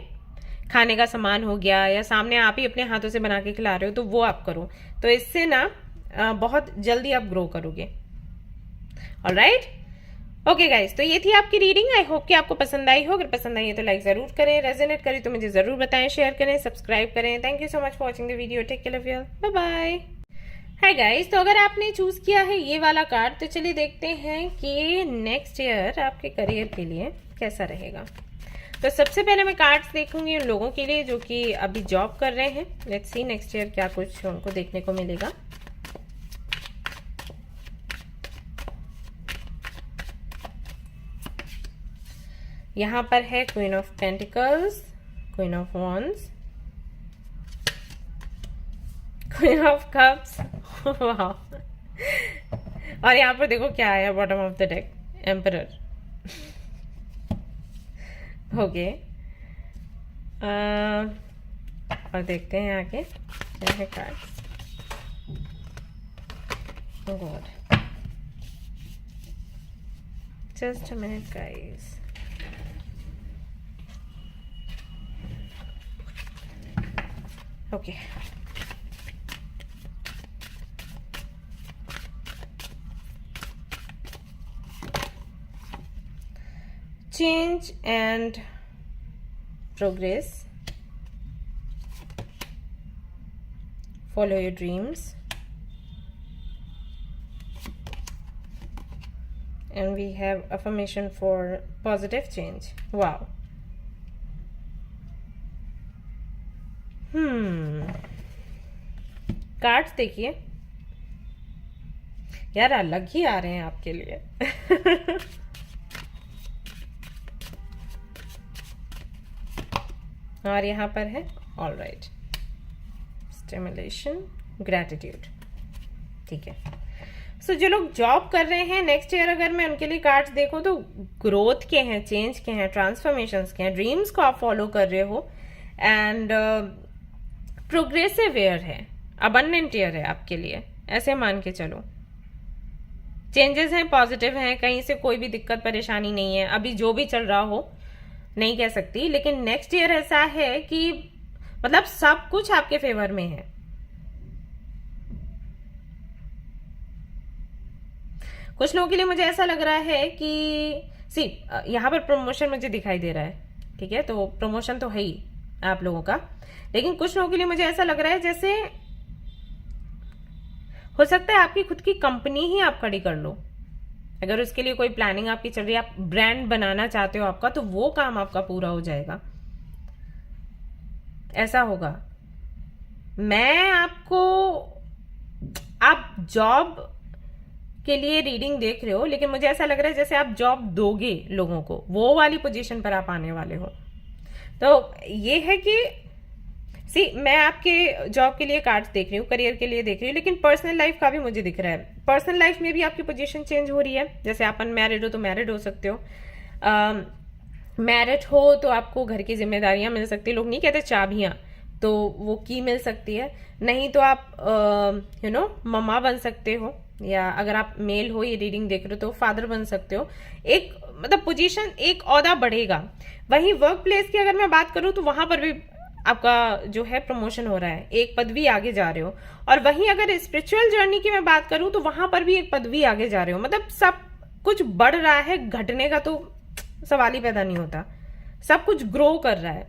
खाने का सामान हो गया, या सामने आप ही अपने हाथों से बना के खिला रहे हो तो वो आप करो, तो इससे ना बहुत जल्दी आप ग्रो करोगे। ऑलराइट, ओके गाइस, तो ये थी आपकी रीडिंग। आई होप कि आपको पसंद आई हो। अगर पसंद आई है तो लाइक जरूर करें, रेजोनेट करें तो मुझे जरूर बताएं, शेयर करें, सब्सक्राइब करें। Thank you so much for watching the video. Take care of you, bye bye. Hi guys, तो अगर आपने चूज किया है ये वाला कार्ड, तो चलिए देखते हैं कि नेक्स्ट ईयर आपके करियर के लिए कैसा रहेगा। तो सबसे पहले मैं कार्ड्स देखूंगी उन लोगों के लिए जो कि अभी जॉब कर रहे हैं। लेट्स सी नेक्स्ट ईयर क्या कुछ उनको देखने को मिलेगा। यहाँ पर है queen of pentacles, queen of wands, queen of cups, और यहाँ पर देखो क्या आया bottom of the deck, emperor. Okay, और देखते हैं आगे क्या है cards. God, just a minute guys. Okay, change and progress, follow your dreams, and we have affirmation for positive change. Wow. Cards देखिए यार, अलग ही आ रहे हैं आपके लिए। और यहाँ पर है ऑल राइट, स्टिमुलेशन, ग्रैटिट्यूड। ठीक है, सो जो लोग जॉब कर रहे हैं नेक्स्ट ईयर, अगर मैं उनके लिए कार्ड्स देखूं तो ग्रोथ के हैं, चेंज के हैं, ट्रांसफॉर्मेशंस के हैं, ड्रीम्स को आप फॉलो कर रहे हो, एंड प्रोग्रेसिव ईयर है, अबंडेंट ईयर है आपके लिए, ऐसे मान के चलो। चेंजेस हैं, पॉजिटिव हैं, कहीं से कोई भी दिक्कत परेशानी नहीं है। अभी जो भी चल रहा हो नहीं कह सकती, लेकिन नेक्स्ट ईयर ऐसा है कि मतलब सब कुछ आपके फेवर में है। कुछ लोगों के लिए मुझे ऐसा लग रहा है कि सी यहां पर प्रमोशन मुझे दिखाई दे रहा है, ठीक है, तो प्रमोशन तो है ही आप लोगों का, लेकिन कुछ लोगों के लिए मुझे ऐसा लग रहा है जैसे हो सकता है आपकी खुद की कंपनी ही आप खड़ी कर लो। अगर उसके लिए कोई प्लानिंग आपकी चल रही है, आप ब्रांड बनाना चाहते हो आपका, तो वो काम आपका पूरा हो जाएगा, ऐसा होगा। मैं आपको, आप जॉब के लिए रीडिंग देख रहे हो, लेकिन मुझे ऐसा लग रहा है जैसे आप जॉब दोगे लोगों को, वो वाली पोजीशन पर आप आने वाले हो। तो ये है कि मैं आपके जॉब के लिए कार्ड्स देख रही हूँ, करियर के लिए देख रही हूँ, लेकिन पर्सनल लाइफ का भी मुझे दिख रहा है। पर्सनल लाइफ में भी आपकी पोजीशन चेंज हो रही है। जैसे आप अनमैरिड हो तो मैरिड हो सकते हो, मैरिड हो तो आपको घर की जिम्मेदारियां मिल सकती है। लोग नहीं कहते चाबियां, तो वो की मिल सकती है। नहीं तो आप मम्मा बन सकते हो, या अगर आप मेल हो, ये रीडिंग देख रहे हो, तो फादर बन सकते हो। एक मतलब पोजीशन, एक ओहदा बढ़ेगा। वहीं वर्क प्लेस की अगर मैं बात करूं तो वहां पर भी आपका जो है प्रमोशन हो रहा है, एक पदवी आगे जा रहे हो। और वहीं अगर स्पिरिचुअल जर्नी की मैं बात करूं तो वहां पर भी एक पदवी आगे जा रहे हो। मतलब सब कुछ बढ़ रहा है, घटने का तो सवाल ही पैदा नहीं होता। सब कुछ ग्रो कर रहा है,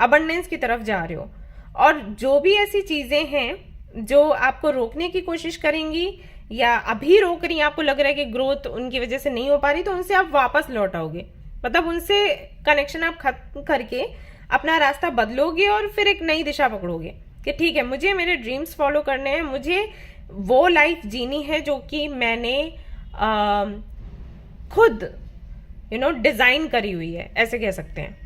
अबंडेंस की तरफ जा रहे हो। और जो भी ऐसी चीजें हैं जो आपको रोकने की कोशिश करेंगी या अभी रोक रही, आपको लग रहा है कि ग्रोथ उनकी वजह से नहीं हो पा रही, तो उनसे आप वापस लौट आओगे। मतलब उनसे कनेक्शन आप खत्म करके अपना रास्ता बदलोगे और फिर एक नई दिशा पकड़ोगे कि ठीक है, मुझे मेरे ड्रीम्स फॉलो करने हैं, मुझे वो लाइफ जीनी है जो कि मैंने खुद डिजाइन करी हुई है, ऐसे कह सकते हैं।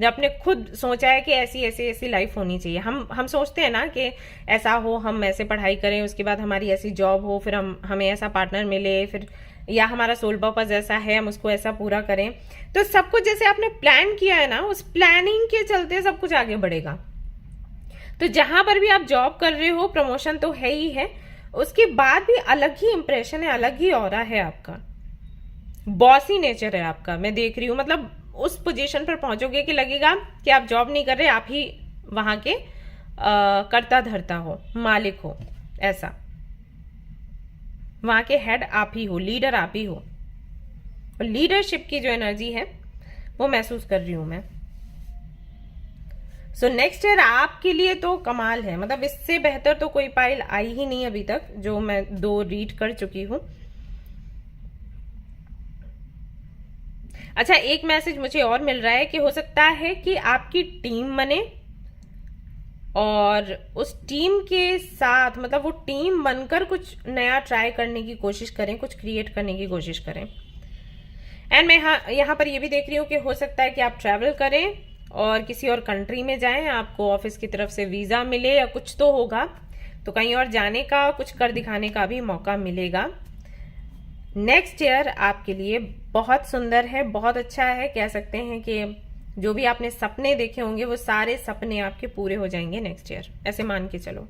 जो आपने खुद सोचा है कि ऐसी ऐसी ऐसी लाइफ होनी चाहिए। हम सोचते हैं ना कि ऐसा हो, हम ऐसे पढ़ाई करें, उसके बाद हमारी ऐसी जॉब हो, फिर हमें ऐसा पार्टनर मिले, फिर या हमारा सोल पर्पस ऐसा है, हम उसको ऐसा पूरा करें। तो सब कुछ जैसे आपने प्लान किया है ना, उस प्लानिंग के चलते सब कुछ आगे बढ़ेगा। तो जहां पर भी आप जॉब कर रहे हो, प्रमोशन तो है ही है, उसके बाद भी अलग ही इंप्रेशन है, अलग ही ऑरा है आपका, बॉसी नेचर है आपका। मैं देख रही हूँ, मतलब उस पोजीशन पर पहुंचोगे कि लगेगा कि आप जॉब नहीं कर रहे, आप ही वहां के कर्ता धर्ता हो, मालिक हो, ऐसा। वहां के हेड आप ही हो, लीडर आप ही हो। और लीडरशिप की जो एनर्जी है वो महसूस कर रही हूं मैं। सो नेक्स्ट ईयर आपके लिए तो कमाल है। मतलब इससे बेहतर तो कोई पाइल आई ही नहीं अभी तक, जो मैं 2 रीड कर चुकी हूं। अच्छा, एक मैसेज मुझे और मिल रहा है कि हो सकता है कि आपकी टीम बने और उस टीम के साथ, मतलब वो टीम बनकर कुछ नया ट्राई करने की कोशिश करें, कुछ क्रिएट करने की कोशिश करें। एंड मैं यहाँ पर ये भी देख रही हूँ कि हो सकता है कि आप ट्रैवल करें और किसी और कंट्री में जाएं, आपको ऑफिस की तरफ से वीजा मिले या कुछ तो होगा, तो कहीं और जाने का, कुछ कर दिखाने का भी मौका मिलेगा। नेक्स्ट ईयर आपके लिए बहुत सुंदर है, बहुत अच्छा है। कह सकते हैं कि जो भी आपने सपने देखे होंगे वो सारे सपने आपके पूरे हो जाएंगे नेक्स्ट ईयर, ऐसे मान के चलो।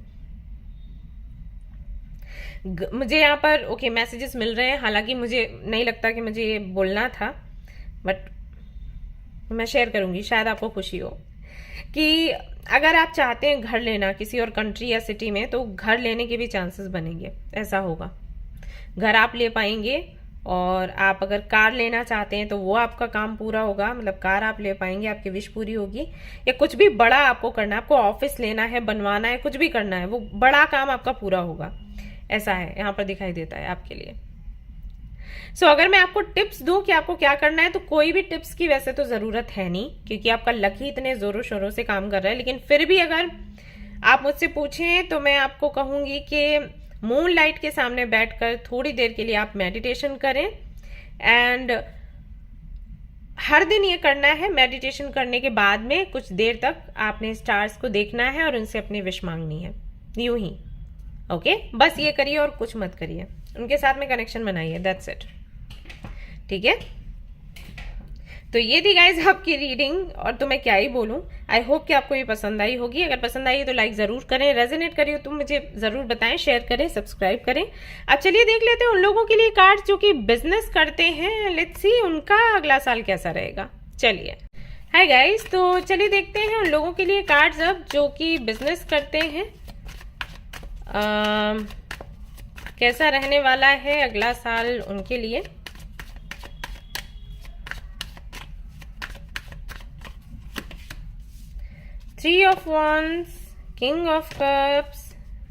मुझे यहाँ पर ओके मैसेजेस मिल रहे हैं, हालांकि मुझे नहीं लगता कि मुझे ये बोलना था, बट मैं शेयर करूंगी, शायद आपको खुशी हो कि अगर आप चाहते हैं घर लेना किसी और कंट्री या सिटी में, तो घर लेने के भी चांसेस बनेंगे, ऐसा होगा। घर आप ले पाएंगे, और आप अगर कार लेना चाहते हैं तो वो आपका काम पूरा होगा, मतलब कार आप ले पाएंगे, आपकी विश पूरी होगी। या कुछ भी बड़ा आपको करना है, आपको ऑफिस लेना है, बनवाना है, कुछ भी करना है, वो बड़ा काम आपका पूरा होगा, ऐसा है यहाँ पर दिखाई देता है आपके लिए। सो अगर मैं आपको टिप्स दूं कि आपको क्या करना है, तो कोई भी टिप्स की वैसे तो जरूरत है नहीं, क्योंकि आपका लक ही इतने जोरों शोरों से काम कर रहा है। लेकिन फिर भी अगर आप मुझसे पूछें तो मैं आपको कहूंगी कि मून लाइट के सामने बैठकर थोड़ी देर के लिए आप मेडिटेशन करें, एंड हर दिन ये करना है। मेडिटेशन करने के बाद में कुछ देर तक आपने स्टार्स को देखना है और उनसे अपनी विश मांगनी है, यूं ही। ओके, बस ये करिए और कुछ मत करिए, उनके साथ में कनेक्शन बनाइए, दैट्स इट, ठीक है। तो ये थी गाइज आपकी रीडिंग, और तो मैं क्या ही बोलूं। आई होप कि आपको ये पसंद आई होगी। अगर पसंद आई तो लाइक जरूर करें, रेजोनेट करिए तो मुझे जरूर बताएं, शेयर करें, सब्सक्राइब करें। अब चलिए देख लेते हैं उन लोगों के लिए कार्ड जो कि बिजनेस करते हैं, लेट्स सी उनका अगला साल कैसा रहेगा। चलिए, हाय गाइज, तो चलिए देखते हैं उन लोगों के लिए कार्ड्स अब जो कि बिजनेस करते हैं, कैसा रहने वाला है अगला साल उनके लिए। Three of Wands, King of Cups,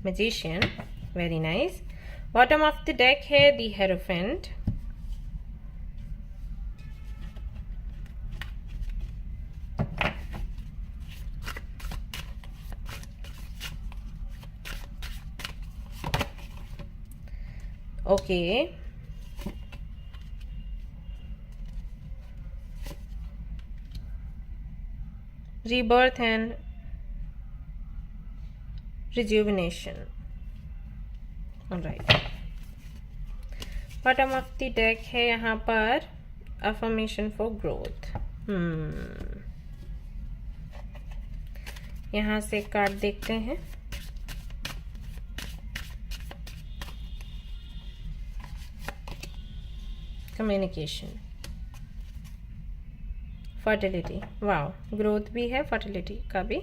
Magician, very nice. Bottom of the deck है the Hierophant. Okay. Rebirth and rejuvenation. All right. Bottom of the deck है यहाँ पर affirmation for growth. यहाँ से कार्ड देखते हैं। कम्युनिकेशन, फर्टिलिटी, वाओ, ग्रोथ भी है, फर्टिलिटी का भी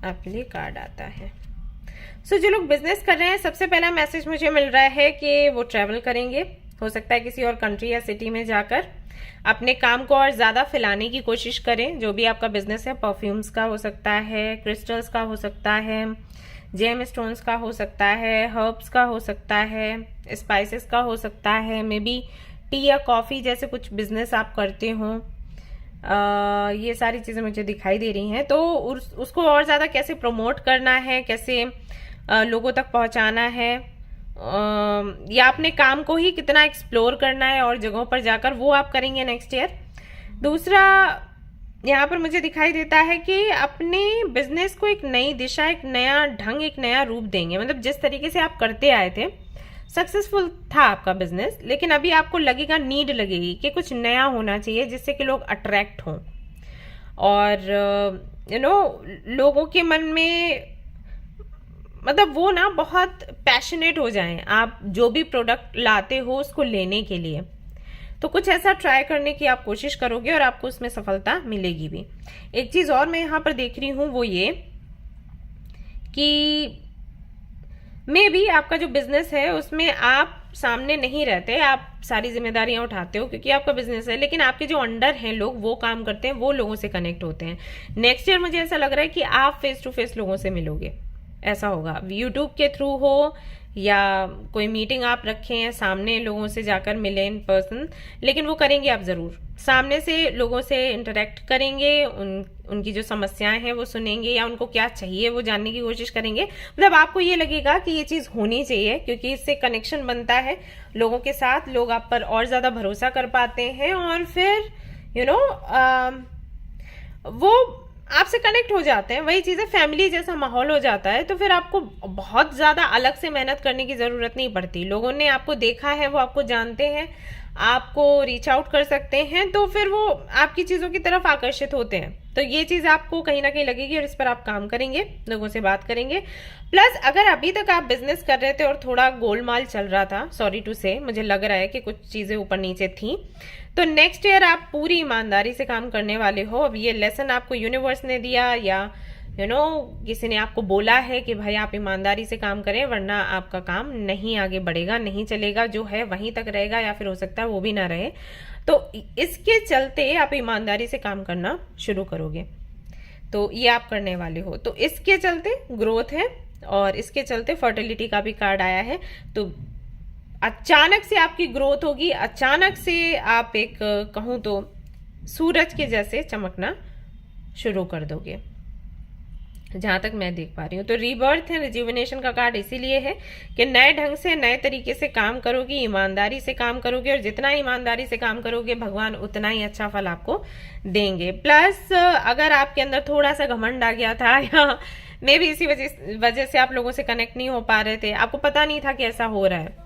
आपके लिए कार्ड आता है। सो जो लोग बिजनेस कर रहे हैं, सबसे पहला मैसेज मुझे मिल रहा है कि वो ट्रैवल करेंगे, हो सकता है किसी और कंट्री या सिटी में जाकर अपने काम को और ज्यादा फैलाने की कोशिश करें। जो भी आपका बिजनेस है, परफ्यूम्स का हो सकता है, क्रिस्टल्स का हो सकता है, जेम स्टोन्स का हो सकता है, हर्ब्स का हो सकता है, स्पाइसेस का हो सकता है, मे बी टी या कॉफी जैसे कुछ बिजनेस आप करते हो। ये सारी चीजें मुझे दिखाई दे रही हैं। तो उसको और ज्यादा कैसे प्रमोट करना है, कैसे लोगों तक पहुंचाना है, या अपने काम को ही कितना एक्सप्लोर करना है और जगहों पर जाकर, वो आप करेंगे नेक्स्ट ईयर। दूसरा, यहाँ पर मुझे दिखाई देता है कि अपने बिजनेस को एक नई दिशा, एक नया ढंग, एक नया रूप देंगे। मतलब जिस तरीके से आप करते आए थे, सक्सेसफुल था आपका बिजनेस, लेकिन अभी आपको लगेगा, नीड लगेगी कि कुछ नया होना चाहिए जिससे कि लोग अट्रैक्ट हों और लोगों के मन में मतलब वो ना बहुत पैशनेट हो जाएं आप जो भी प्रोडक्ट लाते हो उसको लेने के लिए। तो कुछ ऐसा ट्राई करने की आप कोशिश करोगे और आपको उसमें सफलता मिलेगी भी। एक चीज और मैं यहाँ पर देख रही हूँ, वो ये कि मे बी आपका जो बिजनेस है उसमें आप सामने नहीं रहते, आप सारी जिम्मेदारियां उठाते हो क्योंकि आपका बिजनेस है, लेकिन आपके जो अंडर हैं लोग, वो काम करते हैं, वो लोगों से कनेक्ट होते हैं। नेक्स्ट ईयर मुझे ऐसा लग रहा है कि आप फेस टू फेस लोगों से मिलोगे, ऐसा होगा, यूट्यूब के थ्रू हो या कोई मीटिंग आप रखे हैं, सामने लोगों से जाकर मिले इन पर्सन, लेकिन वो करेंगे आप जरूर, सामने से लोगों से इंटरेक्ट करेंगे, उनकी जो समस्याएं हैं वो सुनेंगे या उनको क्या चाहिए वो जानने की कोशिश करेंगे। मतलब आपको ये लगेगा कि ये चीज होनी चाहिए क्योंकि इससे कनेक्शन बनता है लोगों के साथ, लोग आप पर और ज्यादा भरोसा कर पाते हैं और फिर वो आपसे कनेक्ट हो जाते हैं। वही चीजें फैमिली जैसा माहौल हो जाता है, तो फिर आपको बहुत ज्यादा अलग से मेहनत करने की जरूरत नहीं पड़ती। लोगों ने आपको देखा है, वो आपको जानते हैं, आपको रीच आउट कर सकते हैं, तो फिर वो आपकी चीजों की तरफ आकर्षित होते हैं। तो ये चीज आपको कहीं ना कहीं लगेगी और इस पर आप काम करेंगे, लोगों से बात करेंगे। प्लस अगर अभी तक आप बिजनेस कर रहे थे और थोड़ा गोलमाल चल रहा था, सॉरी टू से, मुझे लग रहा है कि कुछ चीजें ऊपर नीचे थी, तो नेक्स्ट ईयर आप पूरी ईमानदारी से काम करने वाले हो। अब ये लेसन आपको यूनिवर्स ने दिया या किसी ने आपको बोला है कि भाई आप ईमानदारी से काम करें, वरना आपका काम नहीं आगे बढ़ेगा, नहीं चलेगा, जो है वहीं तक रहेगा या फिर हो सकता है वो भी ना रहे। तो इसके चलते आप ईमानदारी से काम करना शुरू करोगे, तो ये आप करने वाले हो। तो इसके चलते ग्रोथ है और इसके चलते फर्टिलिटी का भी कार्ड आया है। तो अचानक से आपकी ग्रोथ होगी, अचानक से आप एक कहूं तो सूरज के जैसे चमकना शुरू कर दोगे, जहां तक मैं देख पा रही हूँ। तो रीबर्थ है, रिज्यूविनेशन का कार्ड इसीलिए है कि नए ढंग से, नए तरीके से काम करोगे, ईमानदारी से काम करोगे, और जितना ईमानदारी से काम करोगे भगवान उतना ही अच्छा फल आपको देंगे। प्लस अगर आपके अंदर थोड़ा सा घमंड आ गया था या मे भी इसी वजह से आप लोगों से कनेक्ट नहीं हो पा रहे थे, आपको पता नहीं था कि ऐसा हो रहा है,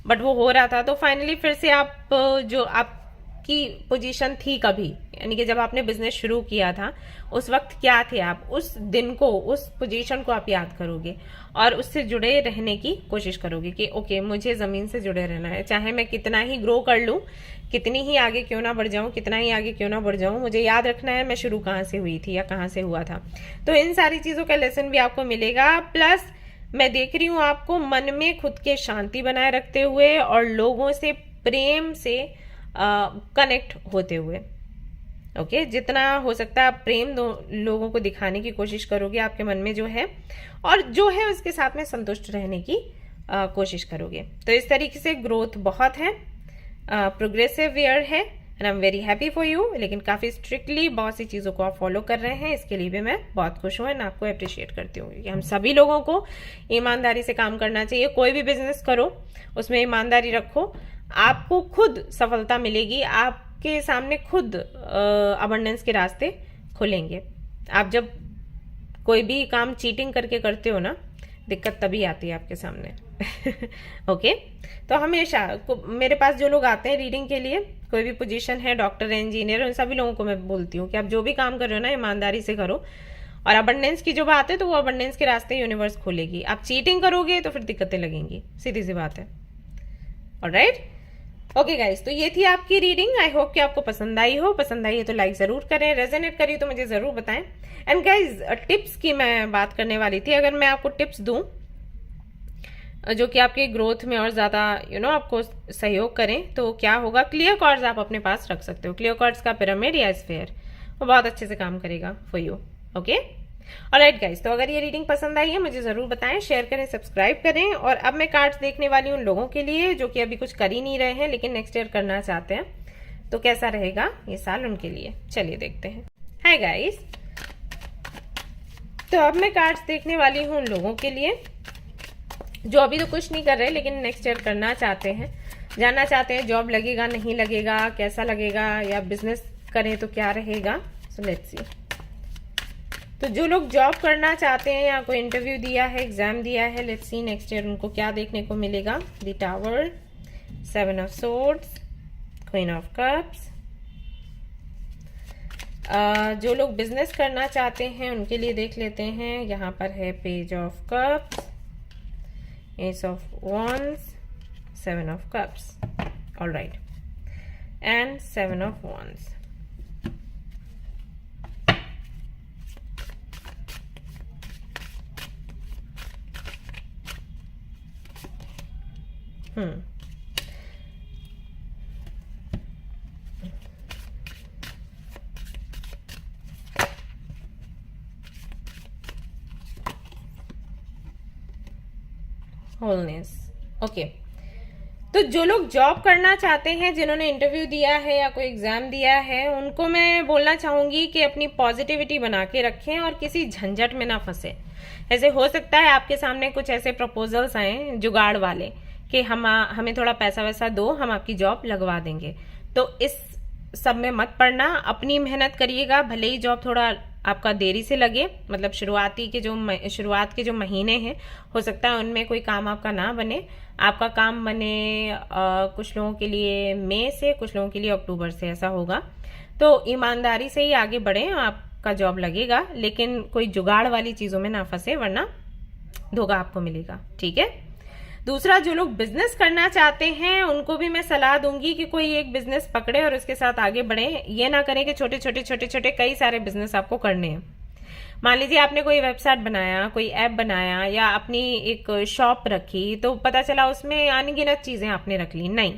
बट वो हो रहा था, तो फाइनली फिर से आप जो आपकी पोजीशन थी कभी, यानी कि जब आपने बिजनेस शुरू किया था उस वक्त क्या थे आप, उस दिन को, उस पोजीशन को आप याद करोगे और उससे जुड़े रहने की कोशिश करोगे कि ओके मुझे जमीन से जुड़े रहना है, चाहे मैं कितना ही ग्रो कर लूं, कितनी ही आगे क्यों ना बढ़ जाऊं, कितना ही आगे क्यों ना बढ़ जाऊं, मुझे याद रखना है मैं शुरू कहाँ से हुई थी या कहाँ से हुआ था। तो इन सारी चीजों का लेसन भी आपको मिलेगा। प्लस मैं देख रही हूं आपको मन में खुद के शांति बनाए रखते हुए और लोगों से प्रेम से कनेक्ट होते हुए। ओके, जितना हो सकता है आप प्रेम लोगों को दिखाने की कोशिश करोगे आपके मन में जो है, और जो है उसके साथ में संतुष्ट रहने की कोशिश करोगे। तो इस तरीके से ग्रोथ बहुत है, प्रोग्रेसिव ईयर है, and I am very happy for you. लेकिन काफी स्ट्रिक्टली बहुत सी चीजों को आप फॉलो कर रहे हैं, इसके लिए भी मैं बहुत खुश हूं एंड आपको अप्रिशिएट करती हूँ कि हम सभी लोगों को ईमानदारी से काम करना चाहिए। कोई भी बिजनेस करो उसमें ईमानदारी रखो, आपको खुद सफलता मिलेगी, आपके सामने खुद अबंडेंस के रास्ते खुलेंगे। आप जब कोई भी काम चीटिंग करके करते हो ना, दिक्कत तभी आती है आपके सामने। ओके, तो हमेशा मेरे पास जो लोग आते हैं रीडिंग के लिए, कोई भी पोजीशन है, डॉक्टर, इंजीनियर, उन सभी लोगों को मैं बोलती हूँ कि आप जो भी काम कर रहे हो ना ईमानदारी से करो, और अबंडेंस की जो बात है तो वो अबंडेंस के रास्ते यूनिवर्स खोलेगी। आप चीटिंग करोगे तो फिर दिक्कतें लगेंगी, सीधी सी बात है। ऑलराइट, ओके गाइस, तो ये थी आपकी रीडिंग। आई होप कि आपको पसंद आई हो, पसंद आई है तो लाइक जरूर करें, रेजोनेट करी तो मुझे जरूर बताएं। एंड गाइस, टिप्स की मैं बात करने वाली थी। अगर मैं आपको टिप्स दूं जो कि आपके ग्रोथ में और ज्यादा आपको सहयोग करें, तो क्या होगा, क्लियर कार्ड्स आप अपने पास रख सकते हो। क्लियर कार्ड्स का पिरामिड या स्फीयर, वो बहुत अच्छे से काम करेगा for you. Okay, alright guys, तो अगर ये रीडिंग पसंद आई है मुझे जरूर बताएं, शेयर करें, सब्सक्राइब करें। और अब मैं कार्ड्स देखने वाली हूँ उन लोगों के लिए जो कि अभी कुछ कर ही नहीं रहे हैं लेकिन नेक्स्ट ईयर करना चाहते हैं, तो कैसा रहेगा ये साल उनके लिए, चलिए देखते हैं। हाय गाइस, तो अब मैं कार्ड्स देखने वाली हूँ उन लोगों के लिए जो अभी तो कुछ नहीं कर रहे लेकिन नेक्स्ट ईयर करना चाहते हैं, जानना चाहते हैं जॉब लगेगा नहीं लगेगा, कैसा लगेगा, या बिजनेस करें तो क्या रहेगा। So let's see. तो जो लोग जॉब करना चाहते हैं या कोई इंटरव्यू दिया है, एग्जाम दिया है, लेट्स सी नेक्स्ट ईयर उनको क्या देखने को मिलेगा। The tower, 7 of swords, queen of cups. जो लोग बिजनेस करना चाहते हैं उनके लिए देख लेते हैं। यहाँ पर है page of cups, Ace of Wands, 7 of Cups, all right, and 7 of Wands. Wholeness. Okay, तो जो लोग जॉब करना चाहते हैं, जिन्होंने इंटरव्यू दिया है या कोई एग्जाम दिया है, उनको मैं बोलना चाहूंगी कि अपनी पॉजिटिविटी बना के रखें और किसी झंझट में ना फंसे। ऐसे हो सकता है आपके सामने कुछ ऐसे प्रपोजल्स आए जुगाड़ वाले कि हमें थोड़ा पैसा वैसा दो, हम आपकी जॉब लगवा देंगे। तो इस सब में मत पड़ना, अपनी मेहनत करिएगा, भले ही जॉब थोड़ा आपका देरी से लगे, मतलब शुरुआत के जो महीने हैं, हो सकता है उनमें कोई काम आपका ना बने। आपका काम बने कुछ लोगों के लिए मई से, कुछ लोगों के लिए अक्टूबर से, ऐसा होगा। तो ईमानदारी से ही आगे बढ़ें, आपका जॉब लगेगा, लेकिन कोई जुगाड़ वाली चीजों में ना फंसे, वरना धोखा आपको मिलेगा। ठीक है। दूसरा, जो लोग बिजनेस करना चाहते हैं उनको भी मैं सलाह दूंगी कि कोई एक बिजनेस पकड़े और उसके साथ आगे बढ़े। ये ना करें कि छोटे छोटे कई सारे बिजनेस आपको करने हैं। मान लीजिए आपने कोई वेबसाइट बनाया, कोई ऐप बनाया, या अपनी एक शॉप रखी, तो पता चला उसमें अनगिनत चीजें आपने रख ली। नहीं,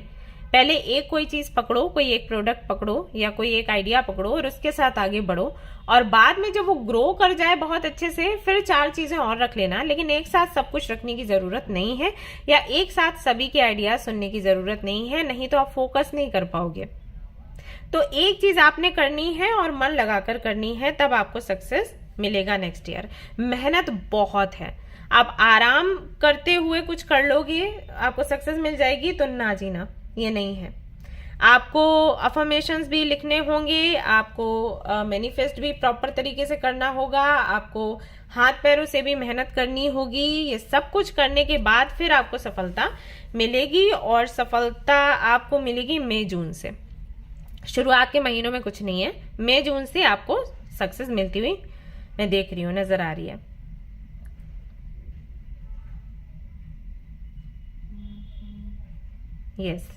पहले एक कोई चीज पकड़ो, कोई एक प्रोडक्ट पकड़ो या कोई एक आइडिया पकड़ो और उसके साथ आगे बढ़ो, और बाद में जब वो ग्रो कर जाए बहुत अच्छे से, फिर 4 चीजें और रख लेना। लेकिन एक साथ सब कुछ रखने की जरूरत नहीं है, या एक साथ सभी के आइडिया सुनने की जरूरत नहीं है, नहीं तो आप फोकस नहीं कर पाओगे। तो एक चीज आपने करनी है और मन लगाकर करनी है, तब आपको सक्सेस मिलेगा नेक्स्ट ईयर। मेहनत बहुत है, आप आराम करते हुए कुछ कर लोगे आपको सक्सेस मिल जाएगी, तो ना जीना, ये नहीं है। आपको अफर्मेशंस भी लिखने होंगे, आपको मैनिफेस्ट भी प्रॉपर तरीके से करना होगा, आपको हाथ पैरों से भी मेहनत करनी होगी। ये सब कुछ करने के बाद फिर आपको सफलता मिलेगी, और सफलता आपको मिलेगी मई जून से। शुरुआत के महीनों में कुछ नहीं है, मई जून से आपको सक्सेस मिलती हुई मैं देख रही हूं, नजर आ रही है। यस,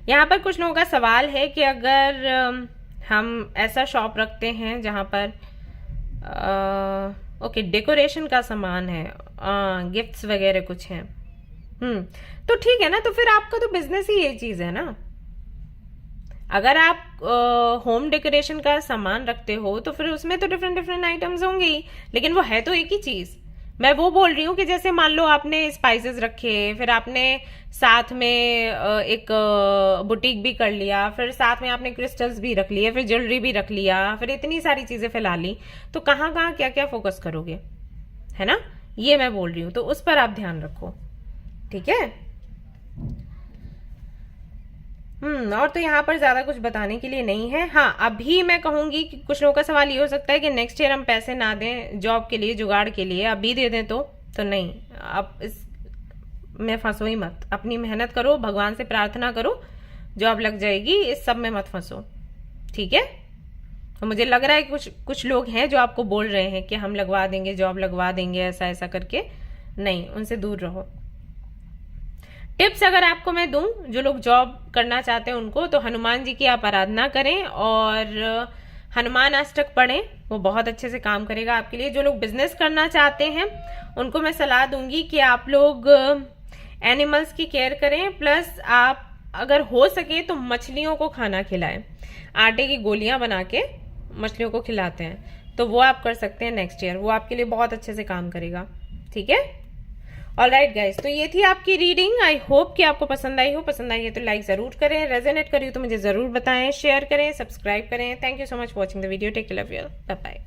यहाँ पर कुछ लोगों का सवाल है कि अगर हम ऐसा शॉप रखते हैं जहां पर ओके डेकोरेशन का सामान है, गिफ्ट्स वगैरह कुछ हैं, तो ठीक है ना, तो फिर आपका तो बिजनेस ही ये चीज है ना। अगर आप होम डेकोरेशन का सामान रखते हो तो फिर उसमें तो डिफरेंट आइटम्स होंगे ही, लेकिन वो है तो एक ही चीज। मैं वो बोल रही हूँ कि जैसे मान लो आपने स्पाइसेस रखे, फिर आपने साथ में एक बुटीक भी कर लिया, फिर साथ में आपने क्रिस्टल्स भी रख लिए, फिर ज्वेलरी भी रख लिया, फिर इतनी सारी चीजें फैला ली, तो कहाँ कहाँ क्या क्या फोकस करोगे, है ना। ये मैं बोल रही हूँ, तो उस पर आप ध्यान रखो। ठीक है। और तो यहाँ पर ज्यादा कुछ बताने के लिए नहीं है। हाँ, अभी मैं कहूंगी कि कुछ लोगों का सवाल ये हो सकता है कि नेक्स्ट ईयर हम पैसे ना दें जॉब के लिए, जुगाड़ के लिए, अभी दे दें तो नहीं, आप इस में फंसो ही मत। अपनी मेहनत करो, भगवान से प्रार्थना करो, जॉब लग जाएगी, इस सब में मत फंसो। ठीक है। तो मुझे लग रहा है कि कुछ लोग हैं जो आपको बोल रहे हैं कि हम लगवा देंगे, जॉब लगवा देंगे, ऐसा ऐसा करके। नहीं, उनसे दूर रहो। टिप्स अगर आपको मैं दूं, जो लोग जॉब करना चाहते हैं उनको, तो हनुमान जी की आप आराधना करें और हनुमान अष्टक पढ़ें, वो बहुत अच्छे से काम करेगा आपके लिए। जो लोग बिजनेस करना चाहते हैं उनको मैं सलाह दूंगी कि आप लोग एनिमल्स की केयर करें, प्लस आप अगर हो सके तो मछलियों को खाना खिलाएं। आटे की गोलियां बना के मछलियों को खिलाते हैं, तो वो आप कर सकते हैं नेक्स्ट ईयर, वो आपके लिए बहुत अच्छे से काम करेगा। ठीक है। ऑलराइट गाइस, तो ये थी आपकी रीडिंग। आई होप कि आपको पसंद आई हो। पसंद आई है तो लाइक जरूर करें, रेजोनेट करी हो तो मुझे जरूर बताएं, शेयर करें, सब्सक्राइब करें। Thank you so much watching the video. Take care, love you, bye bye.